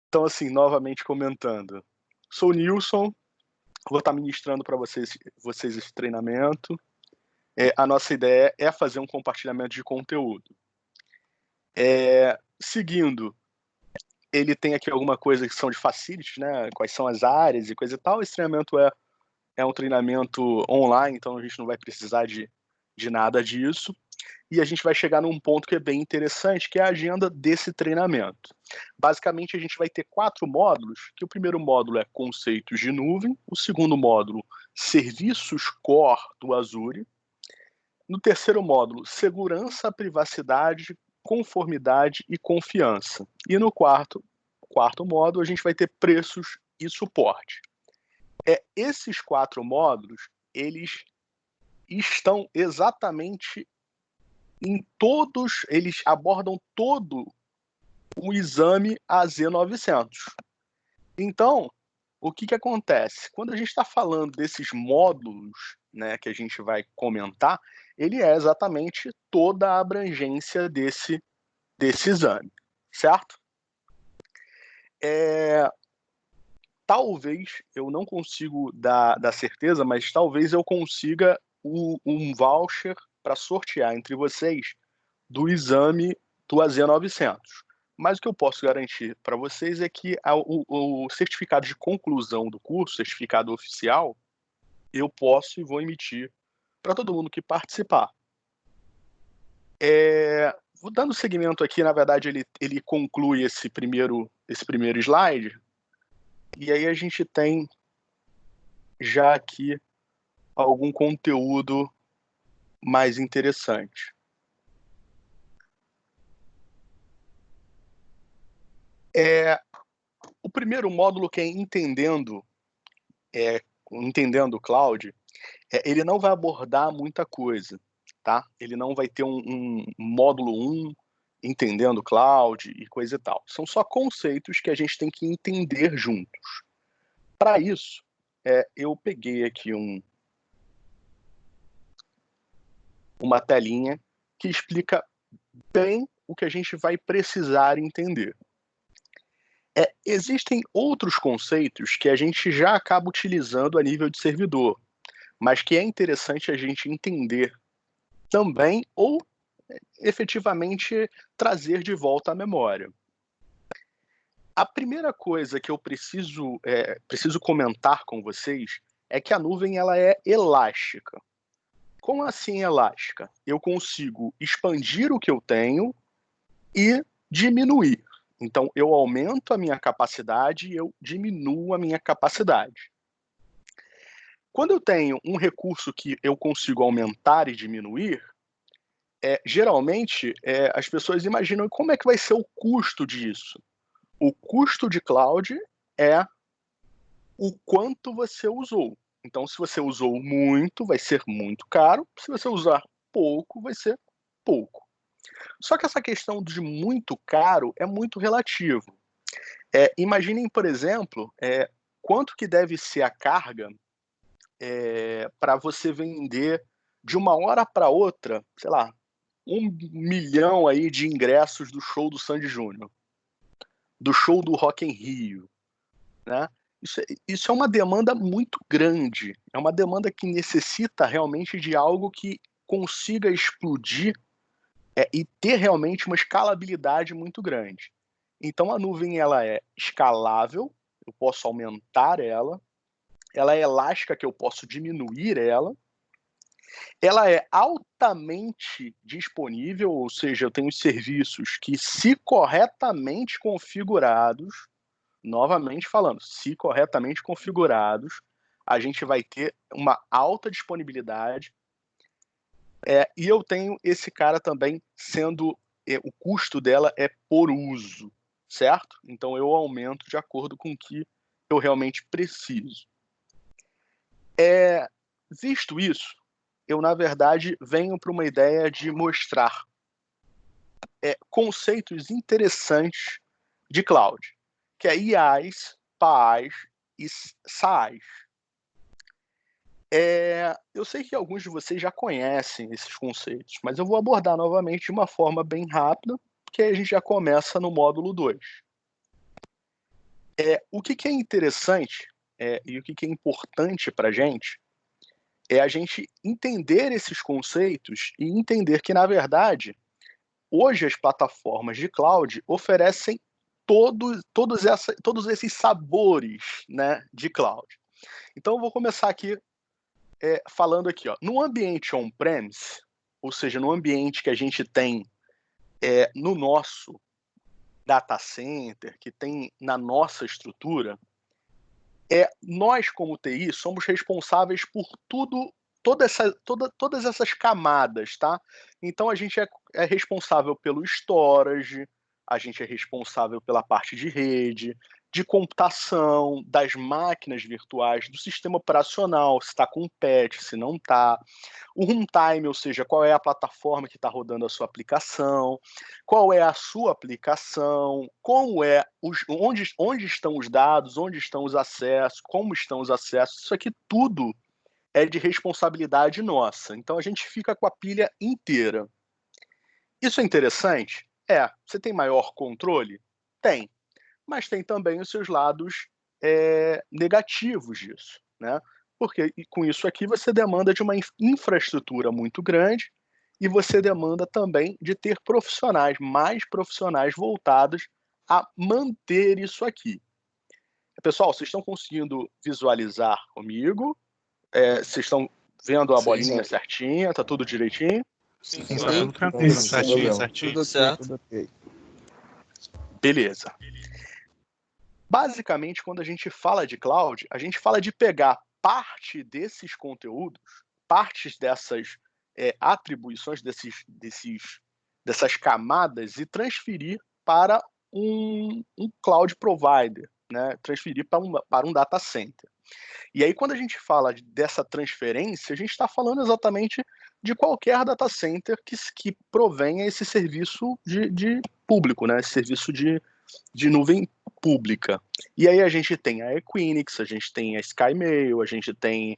Então, assim, novamente comentando, sou o Nilson, vou estar ministrando para vocês esse treinamento. A nossa ideia é fazer um compartilhamento de conteúdo. Seguindo, ele tem aqui alguma coisa que são de facilities, né, quais são as áreas e coisa e tal. Esse treinamento é um treinamento online, então a gente não vai precisar de nada disso. E a gente vai chegar num ponto que é bem interessante, que é a agenda desse treinamento. Basicamente, a gente vai ter 4 módulos, que o primeiro módulo é conceitos de nuvem, o segundo módulo, serviços core do Azure, no terceiro módulo, segurança, privacidade, conformidade e confiança. E no quarto módulo, a gente vai ter preços e suporte. Esses 4 módulos, eles estão exatamente eles abordam todo o exame AZ-900. Então, o que acontece? Quando a gente está falando desses módulos, né, que a gente vai comentar, ele é exatamente toda a abrangência desse exame, certo? Talvez, eu não consigo dar certeza, mas talvez eu consiga um voucher para sortear entre vocês do exame do AZ-900. Mas o que eu posso garantir para vocês é que o certificado de conclusão do curso, certificado oficial, eu posso e vou emitir para todo mundo que participar. Dando seguimento aqui, na verdade, ele conclui esse primeiro slide, e aí a gente tem já aqui algum conteúdo mais interessante. O primeiro módulo, que é Entendendo o Cloud, ele não vai abordar muita coisa, tá? Ele não vai ter um módulo 1, Entendendo Cloud e coisa e tal. São só conceitos que a gente tem que entender juntos. Para isso, eu peguei aqui uma telinha que explica bem o que a gente vai precisar entender. Existem outros conceitos que a gente já acaba utilizando a nível de servidor, mas que é interessante a gente entender também, ou efetivamente trazer de volta à memória. A primeira coisa que eu preciso comentar com vocês é que a nuvem ela é elástica. Como assim elástica? Eu consigo expandir o que eu tenho e diminuir. Então, eu aumento a minha capacidade e eu diminuo a minha capacidade. Quando eu tenho um recurso que eu consigo aumentar e diminuir, geralmente as pessoas imaginam como é que vai ser o custo disso. O custo de cloud é o quanto você usou. Então, se você usou muito, vai ser muito caro. Se você usar pouco, vai ser pouco. Só que essa questão de muito caro é muito relativo. Imaginem, por exemplo, quanto que deve ser a carga para você vender de uma hora para outra, sei lá, 1 milhão aí de ingressos do show do Sandy Júnior, do show do Rock em Rio, né? Isso é uma demanda muito grande, é uma demanda que necessita realmente de algo que consiga explodir e ter realmente uma escalabilidade muito grande. Então a nuvem ela é escalável, eu posso aumentar ela é elástica, que eu posso diminuir ela é altamente disponível, ou seja, eu tenho serviços que, se corretamente configurados, novamente falando, se corretamente configurados, a gente vai ter uma alta disponibilidade. E eu tenho esse cara também sendo, o custo dela é por uso, certo? Então eu aumento de acordo com o que eu realmente preciso. Visto isso, eu, na verdade, venho para uma ideia de mostrar conceitos interessantes de cloud, que é IaaS, PaaS e SaaS. Eu sei que alguns de vocês já conhecem esses conceitos, mas eu vou abordar novamente de uma forma bem rápida, porque aí a gente já começa no módulo 2. O que é interessante e o que é importante para a gente é a gente entender esses conceitos e entender que, na verdade, hoje as plataformas de cloud oferecem todos esses sabores, né, de cloud. Então eu vou começar aqui falando aqui, ó, no ambiente on-premise, ou seja, no ambiente que a gente tem no nosso data center, que tem na nossa estrutura, nós como TI somos responsáveis por todas essas camadas, tá? Então a gente é responsável pelo storage, a gente é responsável pela parte de rede, de computação, das máquinas virtuais, do sistema operacional, se está com patch, se não está, o runtime, ou seja, qual é a plataforma que está rodando a sua aplicação, qual é a sua aplicação, onde estão os dados, onde estão os acessos, como estão os acessos, isso aqui tudo é de responsabilidade nossa. Então a gente fica com a pilha inteira. Isso é interessante? Você tem maior controle? Tem. Mas tem também os seus lados negativos disso, né? Porque com isso aqui você demanda de uma infraestrutura muito grande e você demanda também de ter mais profissionais voltados a manter isso aqui. Pessoal, vocês estão conseguindo visualizar comigo? Vocês estão vendo a bolinha certinha? Tá tudo direitinho? Sim, tá tudo tranquilo, certinho. Tudo certo. Tudo ok. Beleza. Basicamente, quando a gente fala de cloud, a gente fala de pegar parte desses conteúdos, partes dessas atribuições, dessas camadas e transferir para um cloud provider, né? Transferir para um data center. E aí, quando a gente fala dessa transferência, a gente está falando exatamente de qualquer data center que provenha esse serviço de público, né? Esse serviço de nuvem pública. E aí a gente tem a Equinix, a gente tem a SkyMail, a gente tem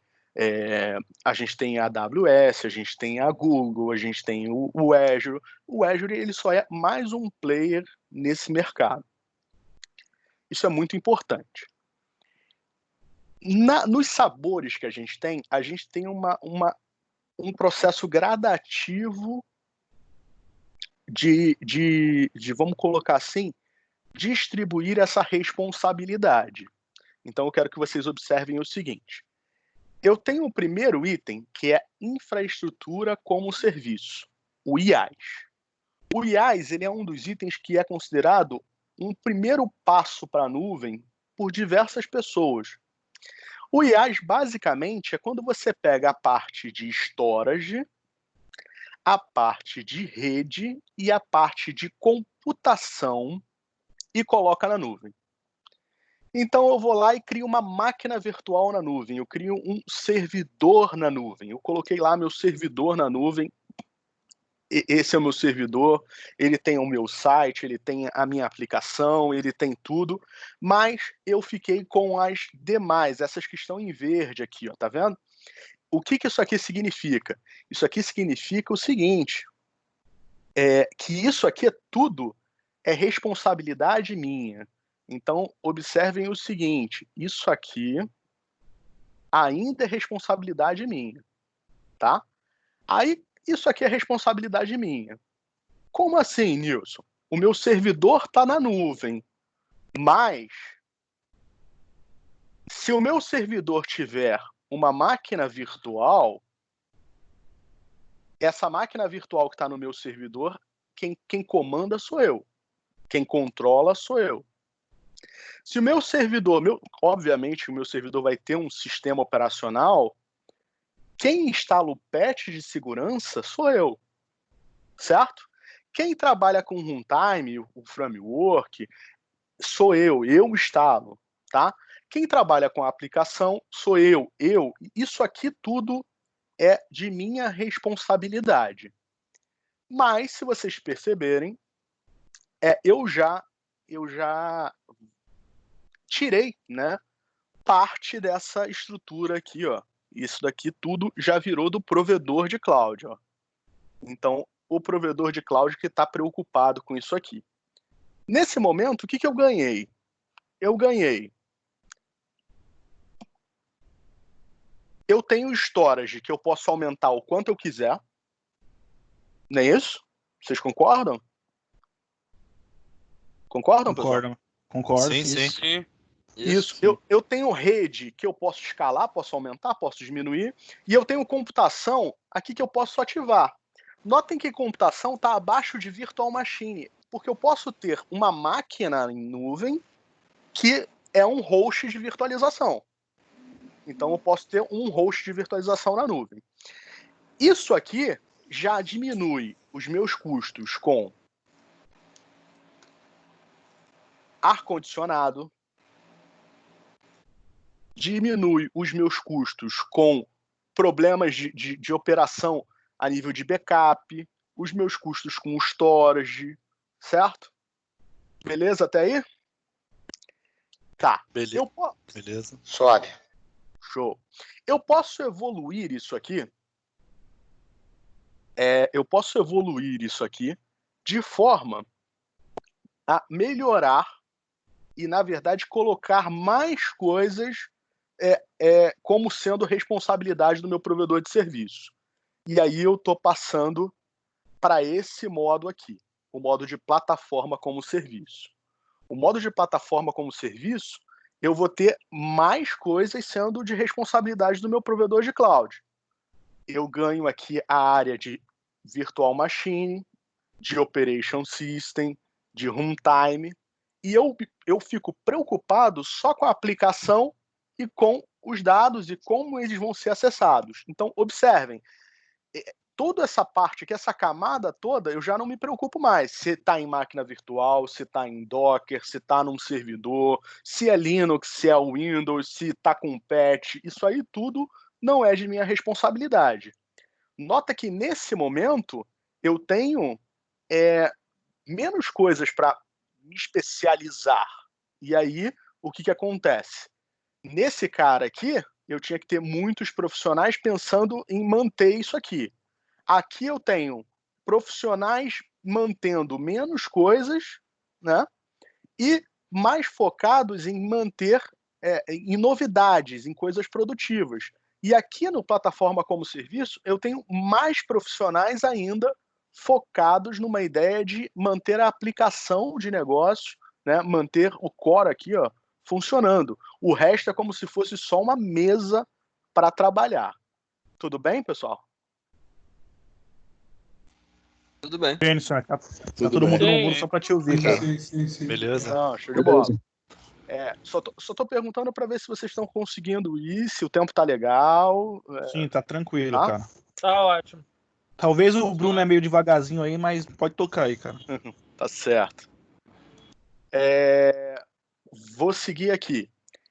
a AWS, a gente tem a Google, a gente tem o Azure. O Azure ele só é mais um player nesse mercado. Isso é muito importante. Nos sabores que a gente tem um processo gradativo vamos colocar assim, distribuir essa responsabilidade. Então eu quero que vocês observem o seguinte. Eu tenho o primeiro item, que é infraestrutura como serviço, o IaaS. O IaaS ele é um dos itens que é considerado um primeiro passo para a nuvem por diversas pessoas. O IaaS, basicamente, é quando você pega a parte de storage, a parte de rede e a parte de computação e coloca na nuvem. Então eu vou lá e crio uma máquina virtual na nuvem, eu crio um servidor na nuvem. Eu coloquei lá meu servidor na nuvem, esse é o meu servidor, ele tem o meu site, ele tem a minha aplicação, ele tem tudo, mas eu fiquei com as demais, essas que estão em verde aqui, ó, tá vendo? O que isso aqui significa? Isso aqui significa o seguinte, que isso aqui tudo é responsabilidade minha. Então, observem o seguinte, isso aqui ainda é responsabilidade minha, tá? Aí, isso aqui é responsabilidade minha. Como assim, Nilson? O meu servidor está na nuvem, mas se o meu servidor tiver uma máquina virtual, essa máquina virtual que está no meu servidor, quem comanda sou eu. Quem controla sou eu. Se o meu servidor, obviamente o meu servidor vai ter um sistema operacional, quem instala o patch de segurança sou eu, certo? Quem trabalha com runtime, o framework, sou eu instalo, tá? Quem trabalha com a aplicação sou eu. Isso aqui tudo é de minha responsabilidade. Mas, se vocês perceberem, eu já tirei, né, parte dessa estrutura aqui, ó. Isso daqui tudo já virou do provedor de cloud, ó. Então, o provedor de cloud que está preocupado com isso aqui. Nesse momento, o que eu ganhei? eu ganhei. Eu tenho storage que eu posso aumentar o quanto eu quiser. Não é isso? Vocês concordam? Concordam, pessoal? Concordo. Sim, Isso. sim. Isso. Eu tenho rede que eu posso escalar, posso aumentar, posso diminuir. E eu tenho computação aqui que eu posso ativar. Notem que computação está abaixo de virtual machine, porque eu posso ter uma máquina em nuvem que é um host de virtualização. Então eu posso ter um host de virtualização na nuvem. Isso aqui já diminui os meus custos com ar-condicionado, diminui os meus custos com problemas de operação a nível de backup, os meus custos com storage, certo? Beleza até aí? Tá. Beleza. Suave. Show. Eu posso evoluir isso aqui. Eu posso evoluir isso aqui de forma a melhorar e, na verdade, colocar mais coisas como sendo responsabilidade do meu provedor de serviço. E aí eu estou passando para esse modo aqui, o modo de plataforma como serviço. O modo de plataforma como serviço, eu vou ter mais coisas sendo de responsabilidade do meu provedor de cloud. Eu ganho aqui a área de virtual machine, de operation system, de runtime, e eu fico preocupado só com a aplicação e com os dados e como eles vão ser acessados. Então, observem, toda essa parte aqui, essa camada toda, eu já não me preocupo mais. Se está em máquina virtual, se está em Docker, se está num servidor, se é Linux, se é Windows, se está com patch, isso aí tudo não é de minha responsabilidade. Nota que nesse momento eu tenho menos coisas para me especializar. E aí, o que acontece? Nesse cara aqui, eu tinha que ter muitos profissionais pensando em manter isso aqui. Aqui eu tenho profissionais mantendo menos coisas, né? E mais focados em manter em novidades, em coisas produtivas. E aqui no Plataforma como Serviço, eu tenho mais profissionais ainda focados numa ideia de manter a aplicação de negócio, né? Manter o core aqui, ó, funcionando. O resto é como se fosse só uma mesa para trabalhar. Tudo bem, pessoal? Tudo bem. Tá todo mundo no mundo só para te ouvir, cara. Sim. Beleza. Não, show de bola. Só tô perguntando para ver se vocês estão conseguindo ir, se o tempo tá legal. Sim, tá tranquilo, Tá? cara. Tá ótimo. Talvez o Bruno é meio devagarzinho aí, mas pode tocar aí, cara. Tá certo. Vou seguir aqui.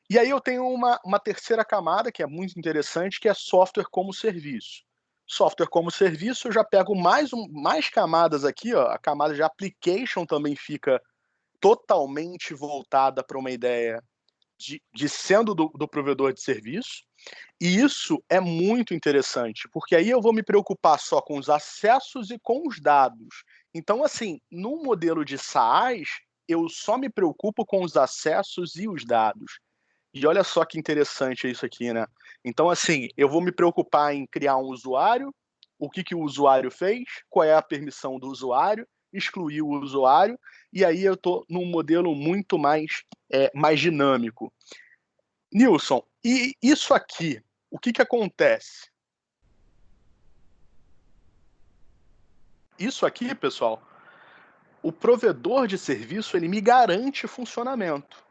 E aí eu tenho uma terceira camada que é muito interessante, que é software como serviço. Software como serviço, eu já pego mais camadas aqui, ó. A camada de application também fica totalmente voltada para uma ideia de sendo do provedor de serviço. E isso é muito interessante, porque aí eu vou me preocupar só com os acessos e com os dados. Então, assim, no modelo de SaaS, eu só me preocupo com os acessos e os dados. E olha só que interessante isso aqui, né? Então, assim, eu vou me preocupar em criar um usuário, o que o usuário fez, qual é a permissão do usuário, excluir o usuário, e aí eu estou num modelo muito mais dinâmico. Nilson, e isso aqui, o que acontece? Isso aqui, pessoal, o provedor de serviço, ele me garante funcionamento.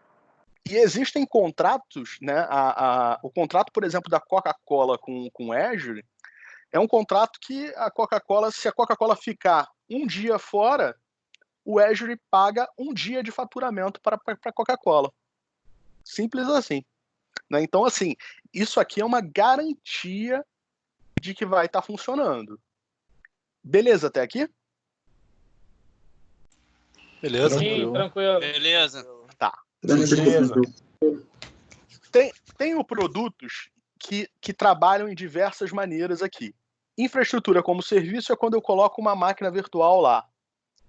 E existem contratos, né? O contrato, por exemplo, da Coca-Cola com Azure, é um contrato que a Coca-Cola, se a Coca-Cola ficar um dia fora, o Azure paga um dia de faturamento para a Coca-Cola. Simples assim. Né? Então, assim, isso aqui é uma garantia de que vai estar funcionando. Beleza até aqui? Beleza. Sim, tranquilo. Beleza. Tá. Beleza. Tenho produtos que trabalham em diversas maneiras aqui. Infraestrutura como serviço é quando eu coloco uma máquina virtual lá.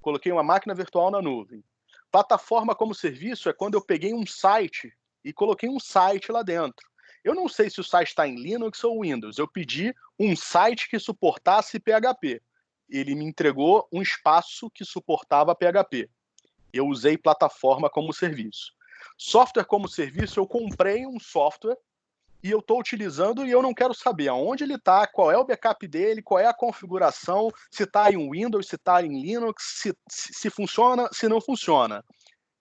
Coloquei uma máquina virtual na nuvem. Plataforma como serviço é quando eu peguei um site e coloquei um site lá dentro. Eu não sei se o site está em Linux ou Windows. Eu pedi um site que suportasse PHP. Ele me entregou um espaço que suportava PHP. Eu usei plataforma como serviço. Software como serviço, eu comprei um software e eu estou utilizando e eu não quero saber aonde ele está, qual é o backup dele, qual é a configuração, se está em Windows, se está em Linux, se funciona, se não funciona.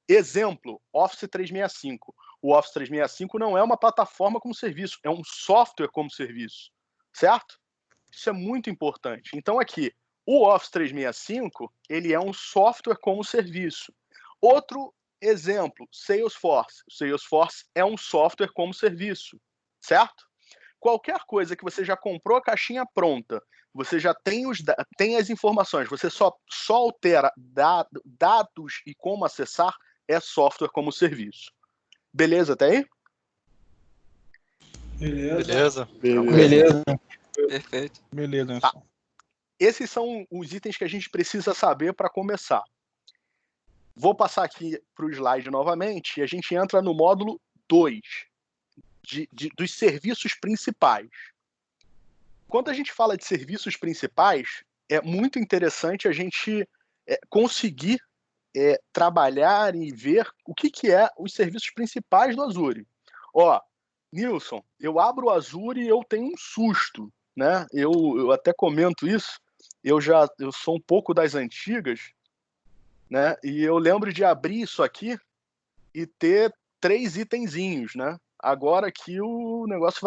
Exemplo, Office 365. O Office 365 não é uma plataforma como serviço, é um software como serviço, certo? Isso é muito importante. Então aqui, o Office 365, ele é um software como serviço. Outro exemplo, Salesforce. O Salesforce é um software como serviço, certo? Qualquer coisa que você já comprou a caixinha pronta, você já tem as informações, você só altera dados e como acessar, é software como serviço. Beleza até aí? Beleza. Beleza. Perfeito. Beleza, Tá. Anderson. Esses são os itens que a gente precisa saber para começar. Vou passar aqui para o slide novamente e a gente entra no módulo 2, dos serviços principais. Quando a gente fala de serviços principais, é muito interessante a gente conseguir trabalhar e ver o que é os serviços principais do Azure. Ó, Nilson, eu abro o Azure e eu tenho um susto, né? Eu até comento isso, eu sou um pouco das antigas, né? E eu lembro de abrir isso aqui e ter 3 itenzinhos, né? Agora aqui o negócio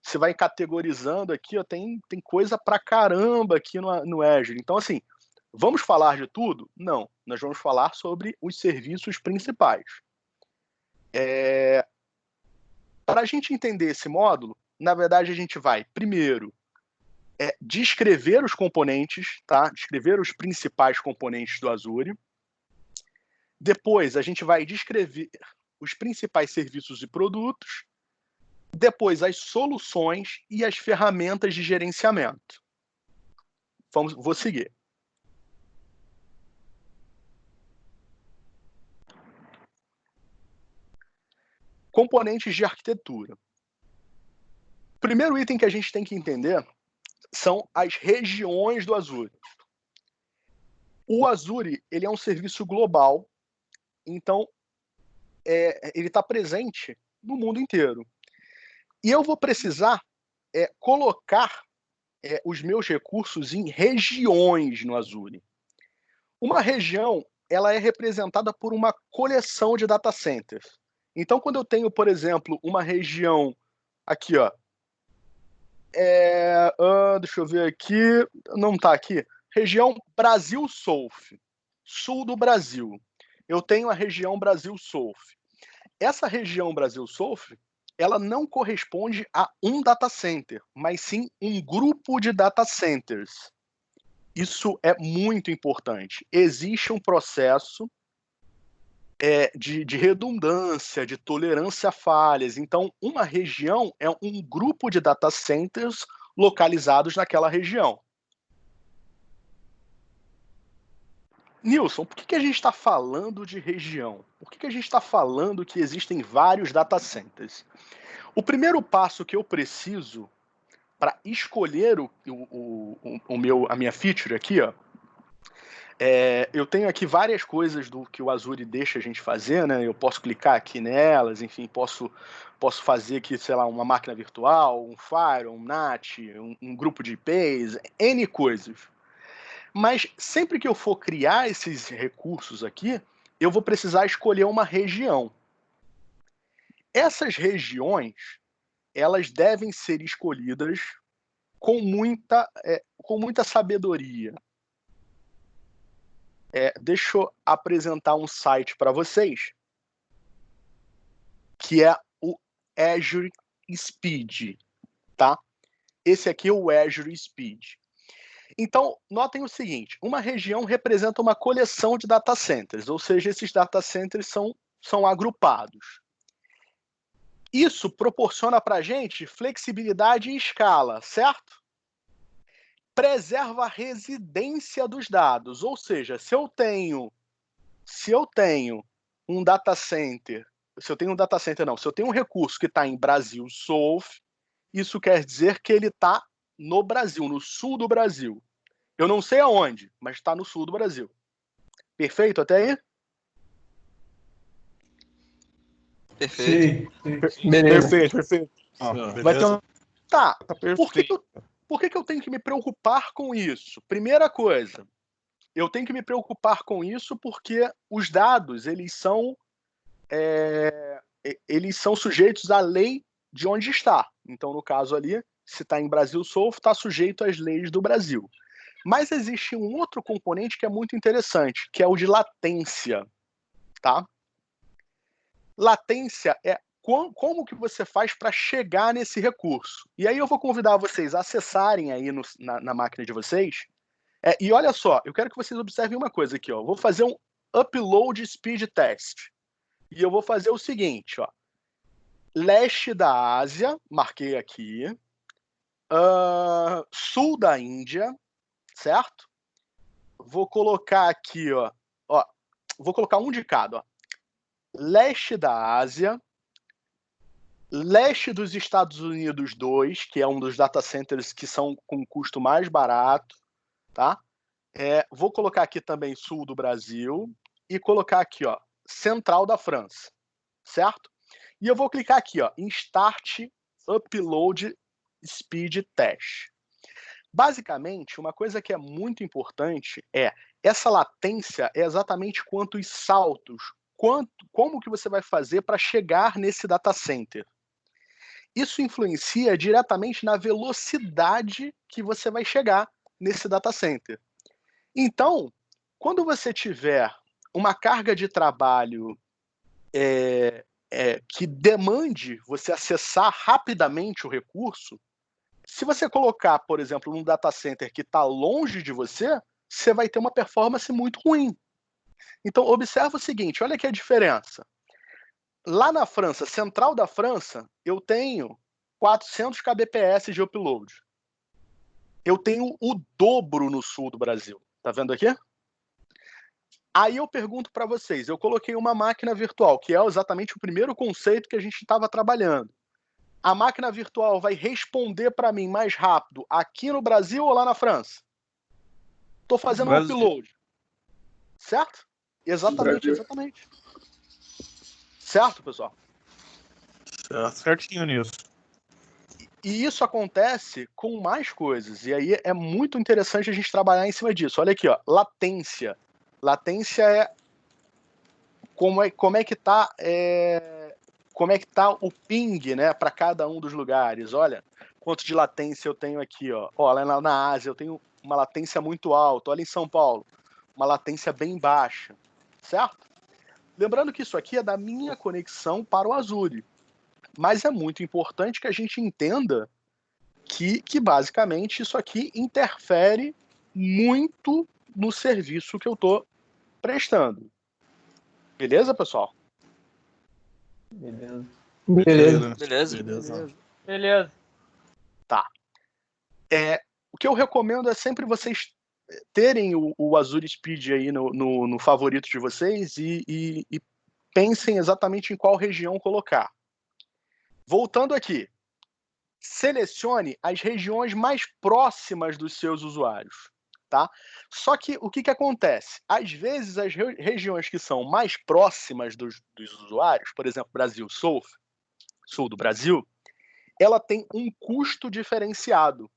você vai categorizando aqui, ó, tem coisa pra caramba aqui no Azure. Então, assim, vamos falar de tudo? Não, nós vamos falar sobre os serviços principais. Para a gente entender esse módulo, na verdade a gente vai, primeiro, descrever os componentes, tá? Descrever os principais componentes do Azure. Depois a gente vai descrever os principais serviços e produtos. Depois as soluções e as ferramentas de gerenciamento. Vou seguir. Componentes de arquitetura. O primeiro item que a gente tem que entender são as regiões do Azure. O Azure, ele é um serviço global, então ele está presente no mundo inteiro. E eu vou precisar colocar os meus recursos em regiões no Azure. Uma região, ela é representada por uma coleção de data centers. Então, quando eu tenho, por exemplo, uma região aqui, ó, deixa eu ver aqui, não está aqui, região Brasil sul do Brasil. Eu tenho a região Brasil Sul. Essa região Brasil Sul, ela não corresponde a um data center, mas sim um grupo de data centers. Isso é muito importante. Existe um processo de redundância, de tolerância a falhas. Então, uma região é um grupo de data centers localizados naquela região. Nilson, por que a gente está falando de região? Por que a gente está falando que existem vários data centers? O primeiro passo que eu preciso para escolher a minha feature aqui, ó, eu tenho aqui várias coisas do que o Azure deixa a gente fazer, né? Eu posso clicar aqui nelas, enfim, posso fazer aqui, sei lá, uma máquina virtual, um firewall, um NAT, um grupo de IPs, N coisas. Mas sempre que eu for criar esses recursos aqui, eu vou precisar escolher uma região. Essas regiões, elas devem ser escolhidas com muita sabedoria. Deixa eu apresentar um site para vocês, que é o Azure Speed, tá? Esse aqui é o Azure Speed. Então, notem o seguinte, uma região representa uma coleção de data centers, ou seja, esses data centers são agrupados. Isso proporciona para a gente flexibilidade e escala, certo? Preserva a residência dos dados, ou seja, se eu tenho Se eu tenho um data center, se eu tenho um recurso que está em Brasil South, isso quer dizer que ele está no Brasil, no sul do Brasil. Eu não sei aonde, mas está no sul do Brasil. Perfeito até aí? Perfeito. Sim. Beleza. Perfeito. Vai ter um... Tá, por que eu tenho que me preocupar com isso? Primeira coisa, eu tenho que me preocupar com isso porque os dados, eles são sujeitos à lei de onde está. Então, no caso ali, se está em Brasil South, está sujeito às leis do Brasil. Mas existe um outro componente que é muito interessante, que é o de latência, tá? Latência é como que você faz para chegar nesse recurso. E aí eu vou convidar vocês a acessarem aí na máquina de vocês. E olha só, eu quero que vocês observem uma coisa aqui. Ó. Vou fazer um upload speed test. E eu vou fazer o seguinte, ó. Leste da Ásia, marquei aqui. Sul da Índia, certo? Vou colocar aqui, ó. Vou colocar um de cada, ó. Leste da Ásia, leste dos Estados Unidos 2, que é um dos data centers que são com custo mais barato, tá? Vou colocar aqui também sul do Brasil e colocar aqui, ó, central da França, certo? E eu vou clicar aqui, ó, em Start Upload Speed Test. Basicamente, uma coisa que é muito importante essa latência é exatamente quantos saltos, como que você vai fazer para chegar nesse data center. Isso influencia diretamente na velocidade que você vai chegar nesse data center. Então, quando você tiver uma carga de trabalho que demande você acessar rapidamente o recurso, se você colocar, por exemplo, um data center que está longe de você, você vai ter uma performance muito ruim. Então, observa o seguinte, olha aqui a diferença. Lá na França, central da França, eu tenho 400 kbps de upload. Eu tenho o dobro no sul do Brasil. Tá vendo aqui? Aí eu pergunto para vocês, eu coloquei uma máquina virtual, que é exatamente o primeiro conceito que a gente estava trabalhando. A máquina virtual vai responder para mim mais rápido aqui no Brasil ou lá na França? Estou fazendo um upload. Certo? Exatamente. Certo, pessoal? Certinho nisso. E isso acontece com mais coisas. E aí é muito interessante a gente trabalhar em cima disso. Olha aqui, ó, latência. Latência é como é que tá o ping, né, para cada um dos lugares. Olha quanto de latência eu tenho aqui, ó. Lá na Ásia eu tenho uma latência muito alta. Olha em São Paulo, uma latência bem baixa, certo? Lembrando que isso aqui é da minha conexão para o Azure. Mas é muito importante que a gente entenda que basicamente isso aqui interfere muito no serviço que eu estou prestando. Beleza, pessoal? Beleza. Tá. O que eu recomendo é sempre vocês terem o Azure Speed aí no favorito de vocês e pensem exatamente em qual região colocar. Voltando aqui, selecione as regiões mais próximas dos seus usuários, tá? Só que o que acontece? Às vezes as regiões que são mais próximas dos usuários, por exemplo, Brasil South, sul do Brasil, ela tem um custo diferenciado.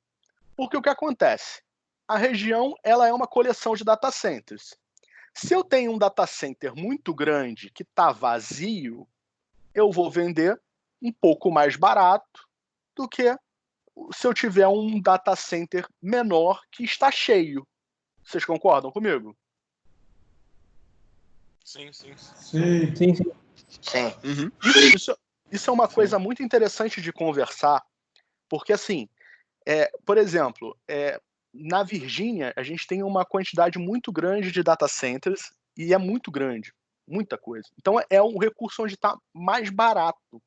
Porque o que acontece? A região ela é uma coleção de data centers. Se eu tenho um data center muito grande que está vazio, eu vou vender um pouco mais barato do que se eu tiver um data center menor que está cheio. Vocês concordam comigo? Sim. Uhum. Isso é uma coisa muito interessante de conversar, porque assim, por exemplo, na Virgínia a gente tem uma quantidade muito grande de data centers e é muito grande, muita coisa. Então é um recurso onde está mais barato.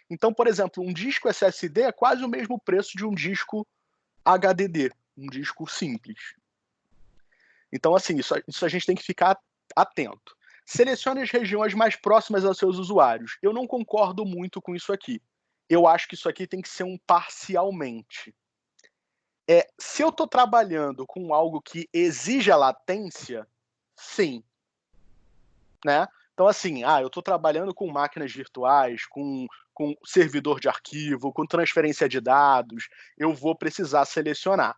Então, por exemplo, um disco SSD é quase o mesmo preço de um disco HDD, um disco simples. Então, assim, isso a gente tem que ficar atento. selecione as regiões mais próximas aos seus usuários. Eu não concordo muito com isso aqui. Eu acho que isso aqui tem que ser um parcialmente. Se eu estou trabalhando com algo que exige a latência, sim. Né? Então, assim, eu estou trabalhando com máquinas virtuais, com servidor de arquivo, com transferência de dados, eu vou precisar selecionar.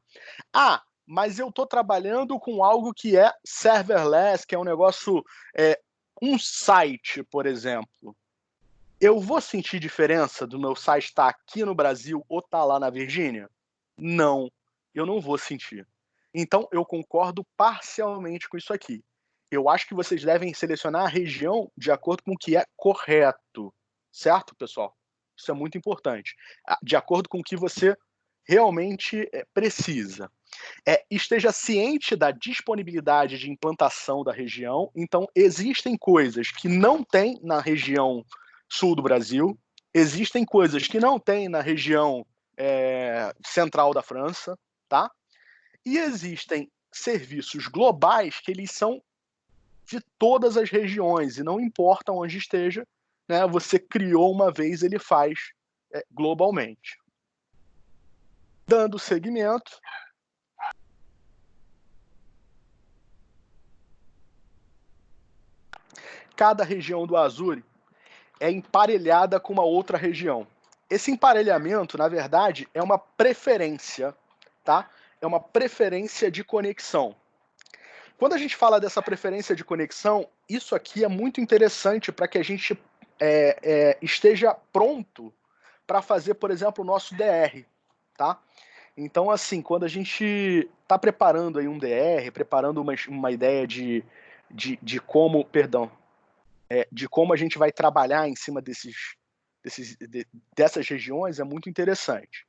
Mas eu estou trabalhando com algo que é serverless, que é um negócio, um site, por exemplo. Eu vou sentir diferença do meu site estar aqui no Brasil ou estar lá na Virgínia? Não, eu não vou sentir. Então, eu concordo parcialmente com isso aqui. Eu acho que vocês devem selecionar a região de acordo com o que é correto. Certo, pessoal? Isso é muito importante. De acordo com o que você realmente precisa. Esteja ciente da disponibilidade de implantação da região. Então, existem coisas que não tem na região sul do Brasil, existem coisas que não tem na região central da França, tá? E existem serviços globais que eles são de todas as regiões, e não importa onde esteja, né, você criou uma vez, ele faz globalmente. Dando seguimento, cada região do Azure é emparelhada com uma outra região. Esse emparelhamento, na verdade, é uma preferência, tá? É uma preferência de conexão. Quando a gente fala dessa preferência de conexão, isso aqui é muito interessante para que a gente esteja pronto para fazer, por exemplo, o nosso DR, tá? Então, assim, quando a gente está preparando aí um DR, preparando uma ideia de como, de como a gente vai trabalhar em cima dessas regiões, é muito interessante.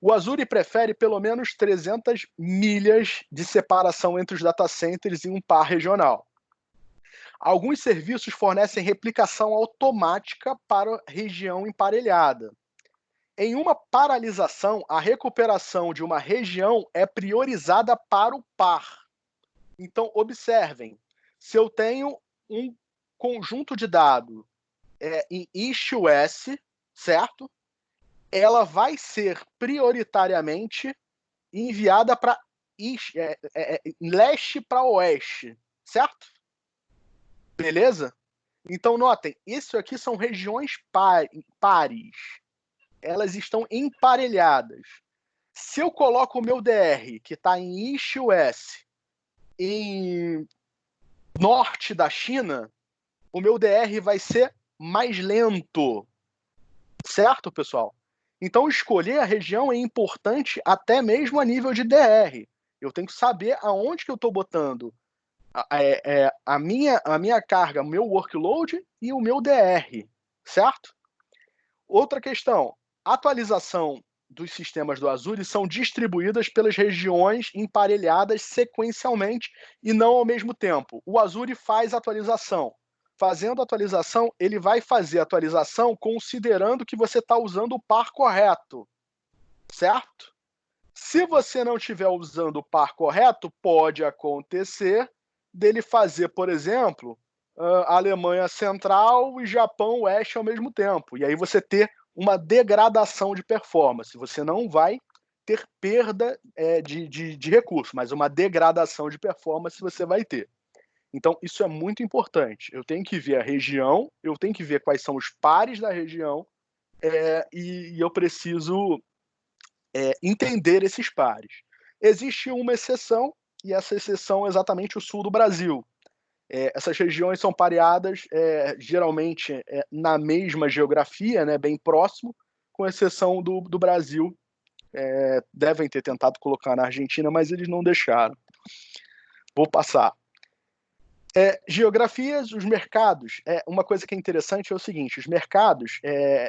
O Azure prefere pelo menos 300 milhas de separação entre os data centers em um par regional. Alguns serviços fornecem replicação automática para a região emparelhada. Em uma paralisação, a recuperação de uma região é priorizada para o par. Então, observem, se eu tenho um conjunto de dados em East-West, certo? Ela vai ser prioritariamente enviada para leste para oeste, certo? Beleza? Então, notem, isso aqui são regiões pares. Elas estão emparelhadas. Se eu coloco o meu DR, que está em East-West, em norte da China, o meu DR vai ser mais lento. Certo, pessoal? Então, escolher a região é importante até mesmo a nível de DR. Eu tenho que saber aonde que eu estou botando a minha carga, o meu workload e o meu DR, certo? Outra questão, atualização dos sistemas do Azure são distribuídas pelas regiões emparelhadas sequencialmente e não ao mesmo tempo. O Azure faz atualização. Fazendo atualização, ele vai fazer atualização considerando que você está usando o par correto, certo? Se você não estiver usando o par correto, pode acontecer dele fazer, por exemplo, Alemanha Central e Japão Oeste ao mesmo tempo. E aí você ter uma degradação de performance. Você não vai ter perda de recurso, mas uma degradação de performance você vai ter. Então, isso é muito importante. Eu tenho que ver a região, eu tenho que ver quais são os pares da região, e eu preciso entender esses pares. Existe uma exceção, e essa exceção é exatamente o sul do Brasil. Essas regiões são pareadas geralmente na mesma geografia, né, bem próximo, com exceção do Brasil. Devem ter tentado colocar na Argentina, mas eles não deixaram. Vou passar. Geografias, os mercados. Uma coisa que é interessante é o seguinte: os mercados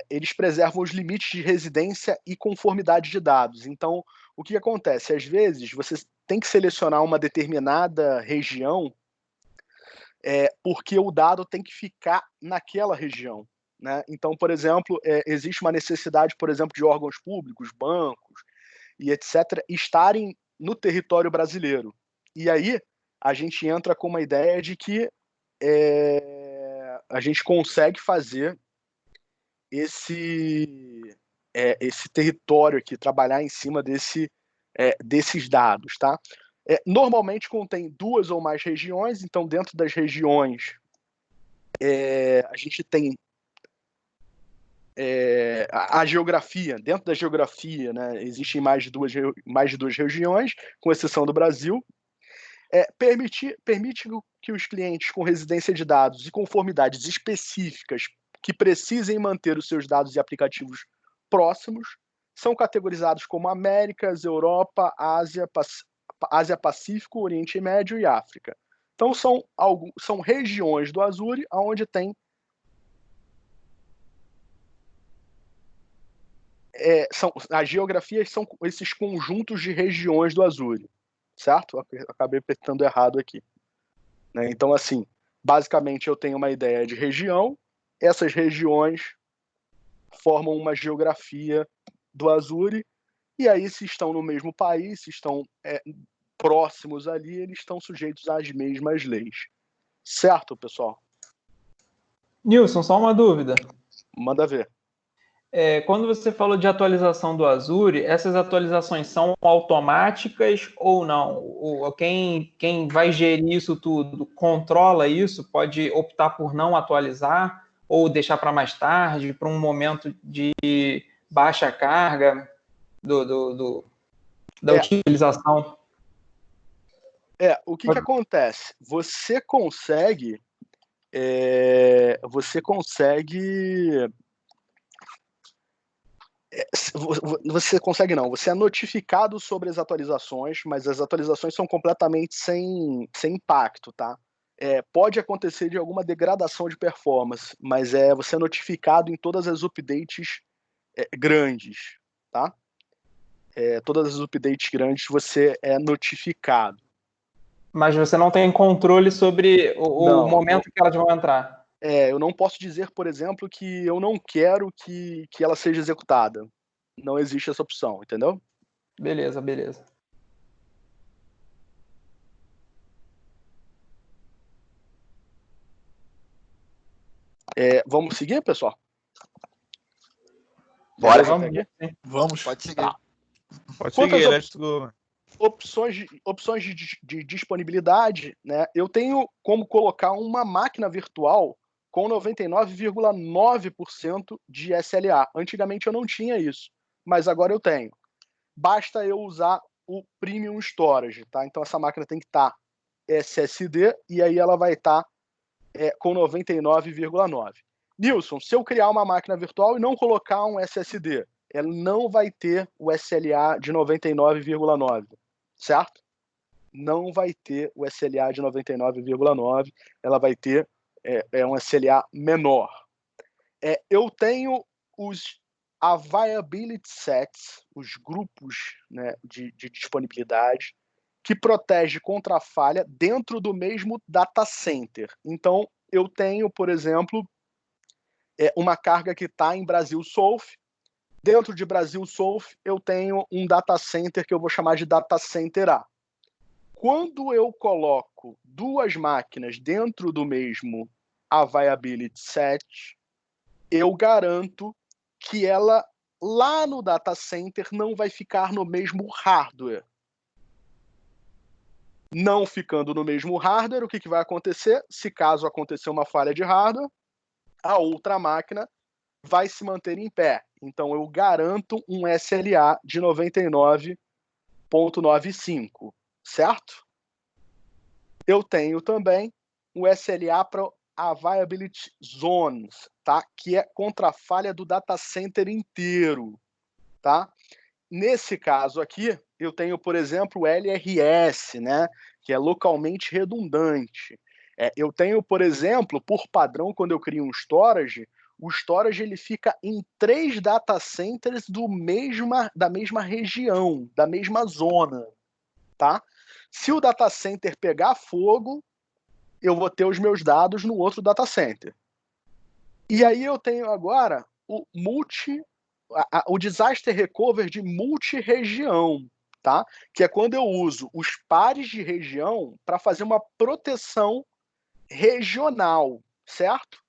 eles preservam os limites de residência e conformidade de dados. Então, o que acontece? Às vezes, você tem que selecionar uma determinada região porque o dado tem que ficar naquela região. Né? Então, por exemplo, existe uma necessidade, por exemplo, de órgãos públicos, bancos e etc., estarem no território brasileiro. E aí, a gente entra com uma ideia de que a gente consegue fazer esse território aqui, trabalhar em cima desses dados, tá? Normalmente contém 2 ou mais regiões, então dentro das regiões a gente tem a geografia. Dentro da geografia, né, existem mais de duas regiões, com exceção do Brasil. Permite que os clientes com residência de dados e conformidades específicas que precisem manter os seus dados e aplicativos próximos são categorizados como Américas, Europa, Ásia Pacífico, Oriente Médio e África. Então são regiões do Azure onde tem as geografias são esses conjuntos de regiões do Azure, certo? Acabei apertando errado aqui, né? Então, assim, basicamente eu tenho uma ideia de região, essas regiões formam uma geografia do Azure, e aí se estão no mesmo país, se estão próximos ali, eles estão sujeitos às mesmas leis. Certo, pessoal? Nilson, só uma dúvida. Manda ver. Quando você falou de atualização do Azure, essas atualizações são automáticas ou não? Quem vai gerir isso tudo controla isso? Pode optar por não atualizar ou deixar para mais tarde, para um momento de baixa carga da utilização? O que acontece? Você consegue não, você é notificado sobre as atualizações, mas as atualizações são completamente sem impacto, tá? Pode acontecer de alguma degradação de performance, mas você é notificado em todas as updates grandes, tá? Todas as updates grandes você é notificado. Mas você não tem controle sobre o momento que elas vão entrar. Eu não posso dizer, por exemplo, que eu não quero que ela seja executada. Não existe essa opção, entendeu? Beleza. Vamos seguir, pessoal? Bora. Vamos. Pode seguir. Tá. Pode seguir, let's go. Opções de disponibilidade, né? Eu tenho como colocar uma máquina virtual com 99,9% de SLA. Antigamente eu não tinha isso, mas agora eu tenho. Basta eu usar o Premium Storage, tá? Então essa máquina tem que estar SSD e aí ela vai estar com 99,9%. Nilson, se eu criar uma máquina virtual e não colocar um SSD, ela não vai ter o SLA de 99,9%, certo? Não vai ter o SLA de 99,9%, ela vai ter um SLA menor. Eu tenho os Availability Sets, os grupos, né, de disponibilidade, que protege contra a falha dentro do mesmo data center. Então, eu tenho, por exemplo, uma carga que está em Brasil South. Dentro de Brasil South, eu tenho um data center que eu vou chamar de data center A. Quando eu coloco 2 máquinas dentro do mesmo Availability Set, eu garanto que ela lá no data center não vai ficar no mesmo hardware. Não ficando no mesmo hardware, o que vai acontecer? Se caso acontecer uma falha de hardware, a outra máquina vai se manter em pé. Então eu garanto um SLA de 99,95, certo? Eu tenho também o SLA para Availability Zones, tá? Que é contra a falha do data center inteiro, tá? Nesse caso aqui, eu tenho, por exemplo, o LRS, né? Que é localmente redundante. Eu tenho, por exemplo, por padrão, quando eu crio um storage, o storage ele fica em 3 data centers da mesma região, da mesma zona, tá? Se o data center pegar fogo, eu vou ter os meus dados no outro data center. E aí eu tenho agora o disaster recovery de multi-região, tá? Que é quando eu uso os pares de região para fazer uma proteção regional, certo?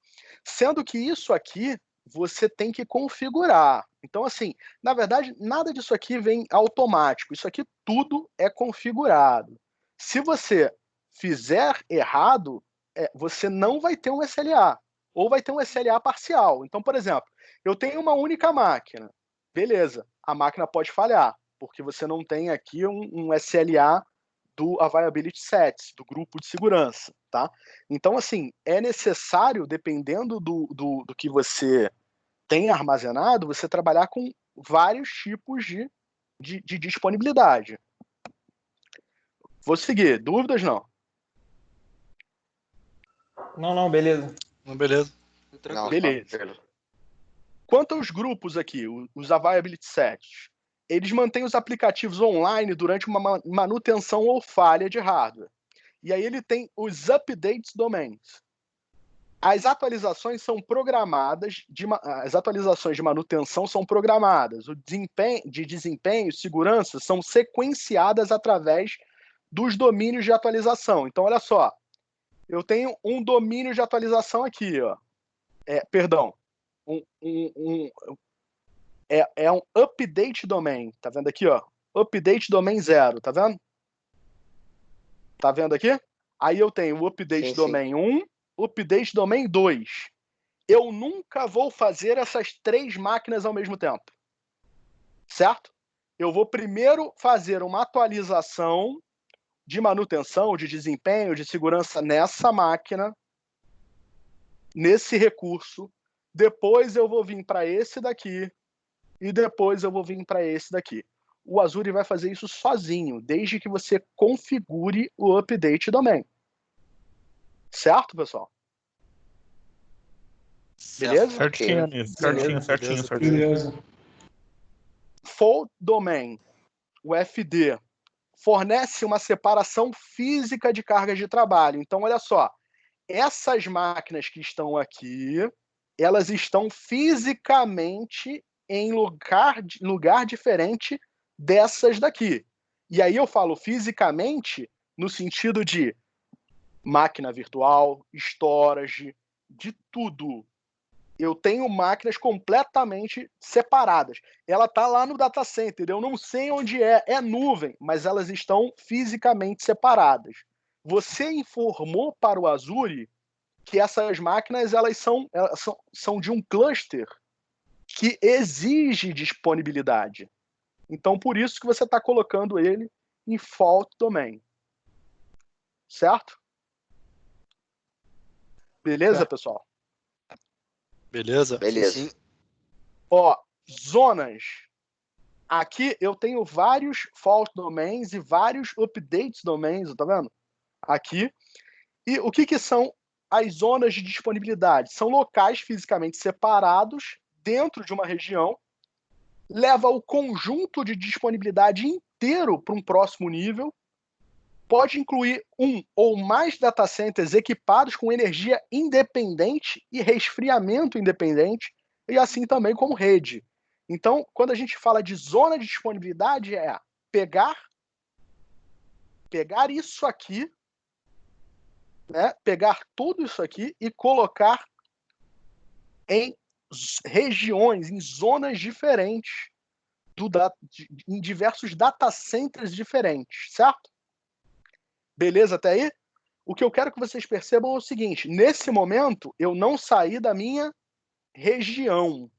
Sendo que isso aqui você tem que configurar. Então, assim, na verdade, nada disso aqui vem automático. Isso aqui tudo é configurado. Se você fizer errado, você não vai ter um SLA, ou vai ter um SLA parcial. Então, por exemplo, eu tenho uma única máquina. Beleza, a máquina pode falhar, porque você não tem aqui um SLA do Availability Sets, do grupo de segurança, tá? Então, assim, é necessário, dependendo do que você tem armazenado, você trabalhar com vários tipos de disponibilidade. Vou seguir. Dúvidas, não? Não, beleza. Beleza. Não, Beleza. Quanto aos grupos aqui, os Availability Sets, eles mantêm os aplicativos online durante uma manutenção ou falha de hardware. E aí ele tem os Updates Domains. As atualizações são programadas, as atualizações de manutenção são programadas, o desempenho e segurança são sequenciadas através dos domínios de atualização. Então, olha só, eu tenho um domínio de atualização aqui, ó. Perdão, é um update domain, tá vendo aqui, ó? Update domain 0, tá vendo? Tá vendo aqui? Aí eu tenho o update domain 1, update domain 2. Eu nunca vou fazer essas 3 máquinas ao mesmo tempo. Certo? Eu vou primeiro fazer uma atualização de manutenção, de desempenho, de segurança nessa máquina, nesse recurso. Depois eu vou vir para esse daqui e depois eu vou vir para esse daqui. O Azure vai fazer isso sozinho, desde que você configure o update domain. Certo, pessoal? Beleza? Certinho, certinho. Beleza. Fault Domain, o FD, fornece uma separação física de cargas de trabalho. Então, olha só, essas máquinas que estão aqui, elas estão fisicamente em lugar diferente dessas daqui. E aí eu falo fisicamente no sentido de máquina virtual, storage, de tudo. Eu tenho máquinas completamente separadas. Ela está lá no data center, eu não sei onde é nuvem, mas elas estão fisicamente separadas. Você informou para o Azure que essas máquinas elas são de um cluster que exige disponibilidade. Então, por isso que você está colocando ele em fault domain. Certo? Beleza, pessoal? Beleza? Beleza. Ó, zonas. Aqui eu tenho vários fault domains e vários updates domains, tá vendo? Aqui. E o que são as zonas de disponibilidade? São locais fisicamente separados dentro de uma região, leva o conjunto de disponibilidade inteiro para um próximo nível, pode incluir um ou mais data centers equipados com energia independente e resfriamento independente, e assim também como rede. Então, quando a gente fala de zona de disponibilidade, é pegar isso aqui, né, pegar tudo isso aqui e colocar em regiões, em zonas diferentes, em diversos data centers diferentes, certo? Beleza até aí? O que eu quero que vocês percebam é o seguinte: nesse momento, eu não saí da minha região.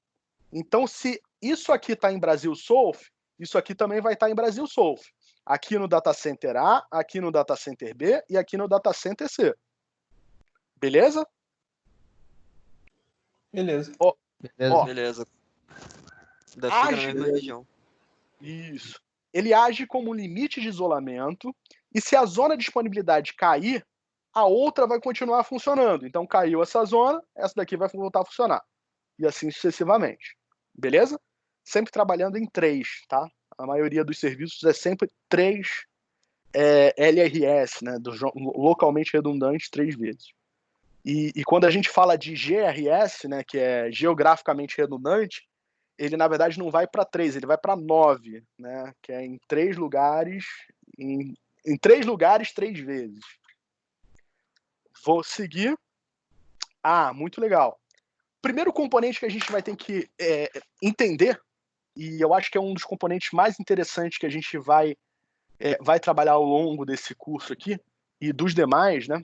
Então, se isso aqui está em Brasil South, isso aqui também vai estar em Brasil South. Aqui no Data Center A, aqui no Data Center B e aqui no Data Center C. Beleza? Beleza. Ó, Beleza. Ainda fica na mesma região. Isso. Ele age como limite de isolamento, e se a zona de disponibilidade cair, a outra vai continuar funcionando. Então, caiu essa zona, essa daqui vai voltar a funcionar. E assim sucessivamente. Beleza? Sempre trabalhando em 3, tá? A maioria dos serviços é sempre 3 LRS, né? Localmente redundante 3 vezes. E quando a gente fala de GRS, né, que é geograficamente redundante, ele na verdade não vai para 3, ele vai para 9, né, que é em 3 lugares, em 3 lugares 3 vezes. Vou seguir. Muito legal. Primeiro componente que a gente vai ter que entender, e eu acho que é um dos componentes mais interessantes que a gente vai trabalhar ao longo desse curso aqui, e dos demais, né?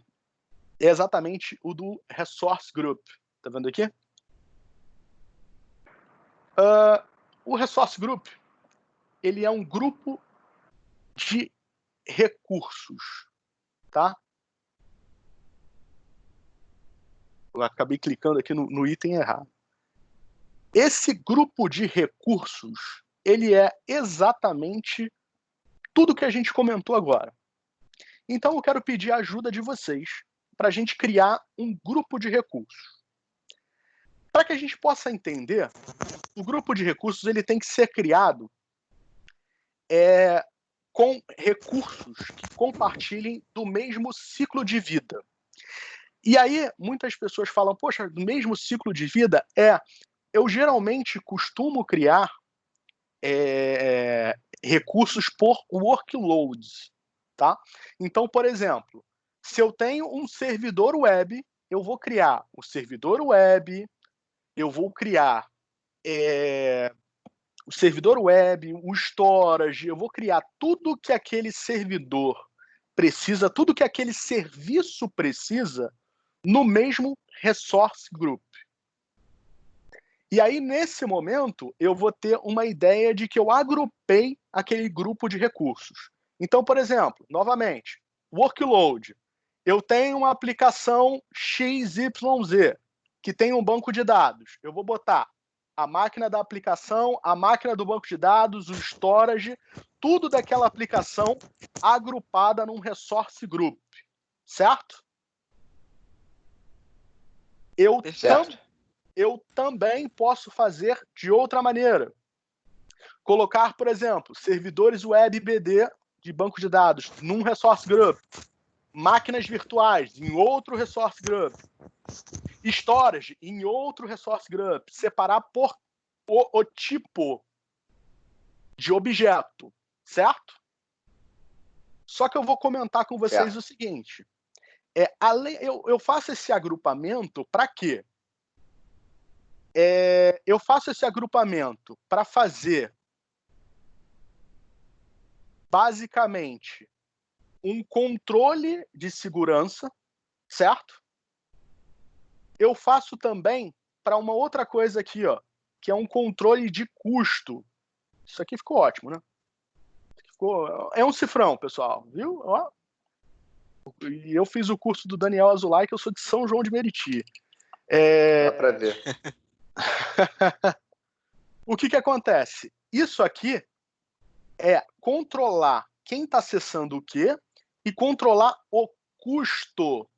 É exatamente o do Resource Group. Tá vendo aqui? O Resource Group, ele é um grupo de recursos, tá? Eu acabei clicando aqui no item errado. Esse grupo de recursos, ele é exatamente tudo que a gente comentou agora. Então, eu quero pedir a ajuda de vocês para a gente criar um grupo de recursos. Para que a gente possa entender, o grupo de recursos ele tem que ser criado com recursos que compartilhem do mesmo ciclo de vida. E aí, muitas pessoas falam, poxa, do mesmo ciclo de vida? Eu geralmente costumo criar recursos por workloads, tá? Então, por exemplo, se eu tenho um servidor web, eu vou criar o servidor web, eu vou criar o servidor web, o storage, eu vou criar tudo que aquele servidor precisa, tudo que aquele serviço precisa no mesmo resource group. E aí, nesse momento, eu vou ter uma ideia de que eu agrupei aquele grupo de recursos. Então, por exemplo, novamente, workload. Eu tenho uma aplicação XYZ, que tem um banco de dados. Eu vou botar a máquina da aplicação, a máquina do banco de dados, o storage, tudo daquela aplicação agrupada num resource group. Certo? Eu também posso fazer de outra maneira. Colocar, por exemplo, servidores web BD de banco de dados num resource group, máquinas virtuais em outro resource group, storage em outro resource group, separar por o tipo de objeto, certo? Só que eu vou comentar com vocês o seguinte, eu faço esse agrupamento para quê? Eu faço esse agrupamento para fazer, basicamente, um controle de segurança, certo? Eu faço também para uma outra coisa aqui, ó, que é um controle de custo. Isso aqui ficou ótimo, né? É um cifrão, pessoal, viu? Ó. E eu fiz o curso do Daniel Azulay, que eu sou de São João de Meriti. Dá para ver. O que acontece? Isso aqui é controlar quem está acessando o quê e controlar o custo.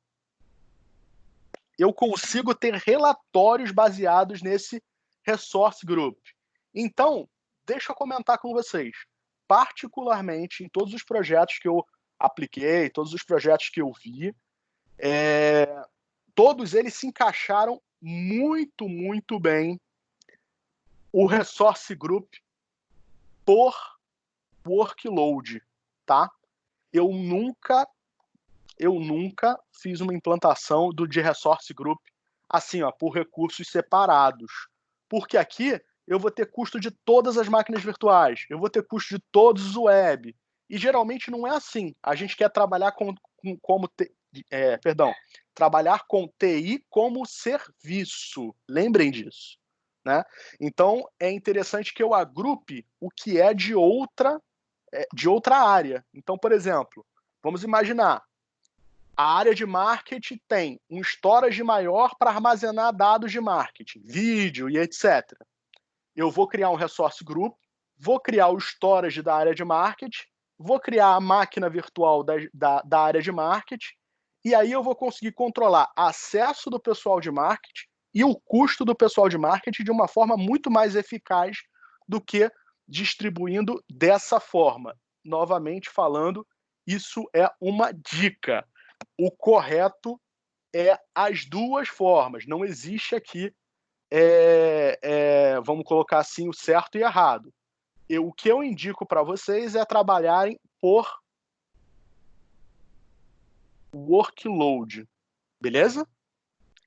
Eu consigo ter relatórios baseados nesse resource group. Então, deixa eu comentar com vocês. Particularmente, em todos os projetos que eu apliquei, todos os projetos que eu vi, todos eles se encaixaram muito, muito bem o resource group por workload, tá? Eu nunca fiz uma implantação de resource group assim, ó, por recursos separados. Porque aqui eu vou ter custo de todas as máquinas virtuais, eu vou ter custo de todos os web. E geralmente não é assim. A gente quer trabalhar trabalhar com TI como serviço. Lembrem disso, né? Então é interessante que eu agrupe o que é de outra área. Então, por exemplo, vamos imaginar a área de marketing tem um storage maior para armazenar dados de marketing, vídeo e etc. Eu vou criar um resource group, vou criar o storage da área de marketing, vou criar a máquina virtual da área de marketing, e aí eu vou conseguir controlar acesso do pessoal de marketing e o custo do pessoal de marketing de uma forma muito mais eficaz do que distribuindo dessa forma. Novamente falando, isso é uma dica. O correto é as duas formas. Não existe aqui, vamos colocar assim, o certo e errado. O que eu indico para vocês é trabalharem por workload, beleza?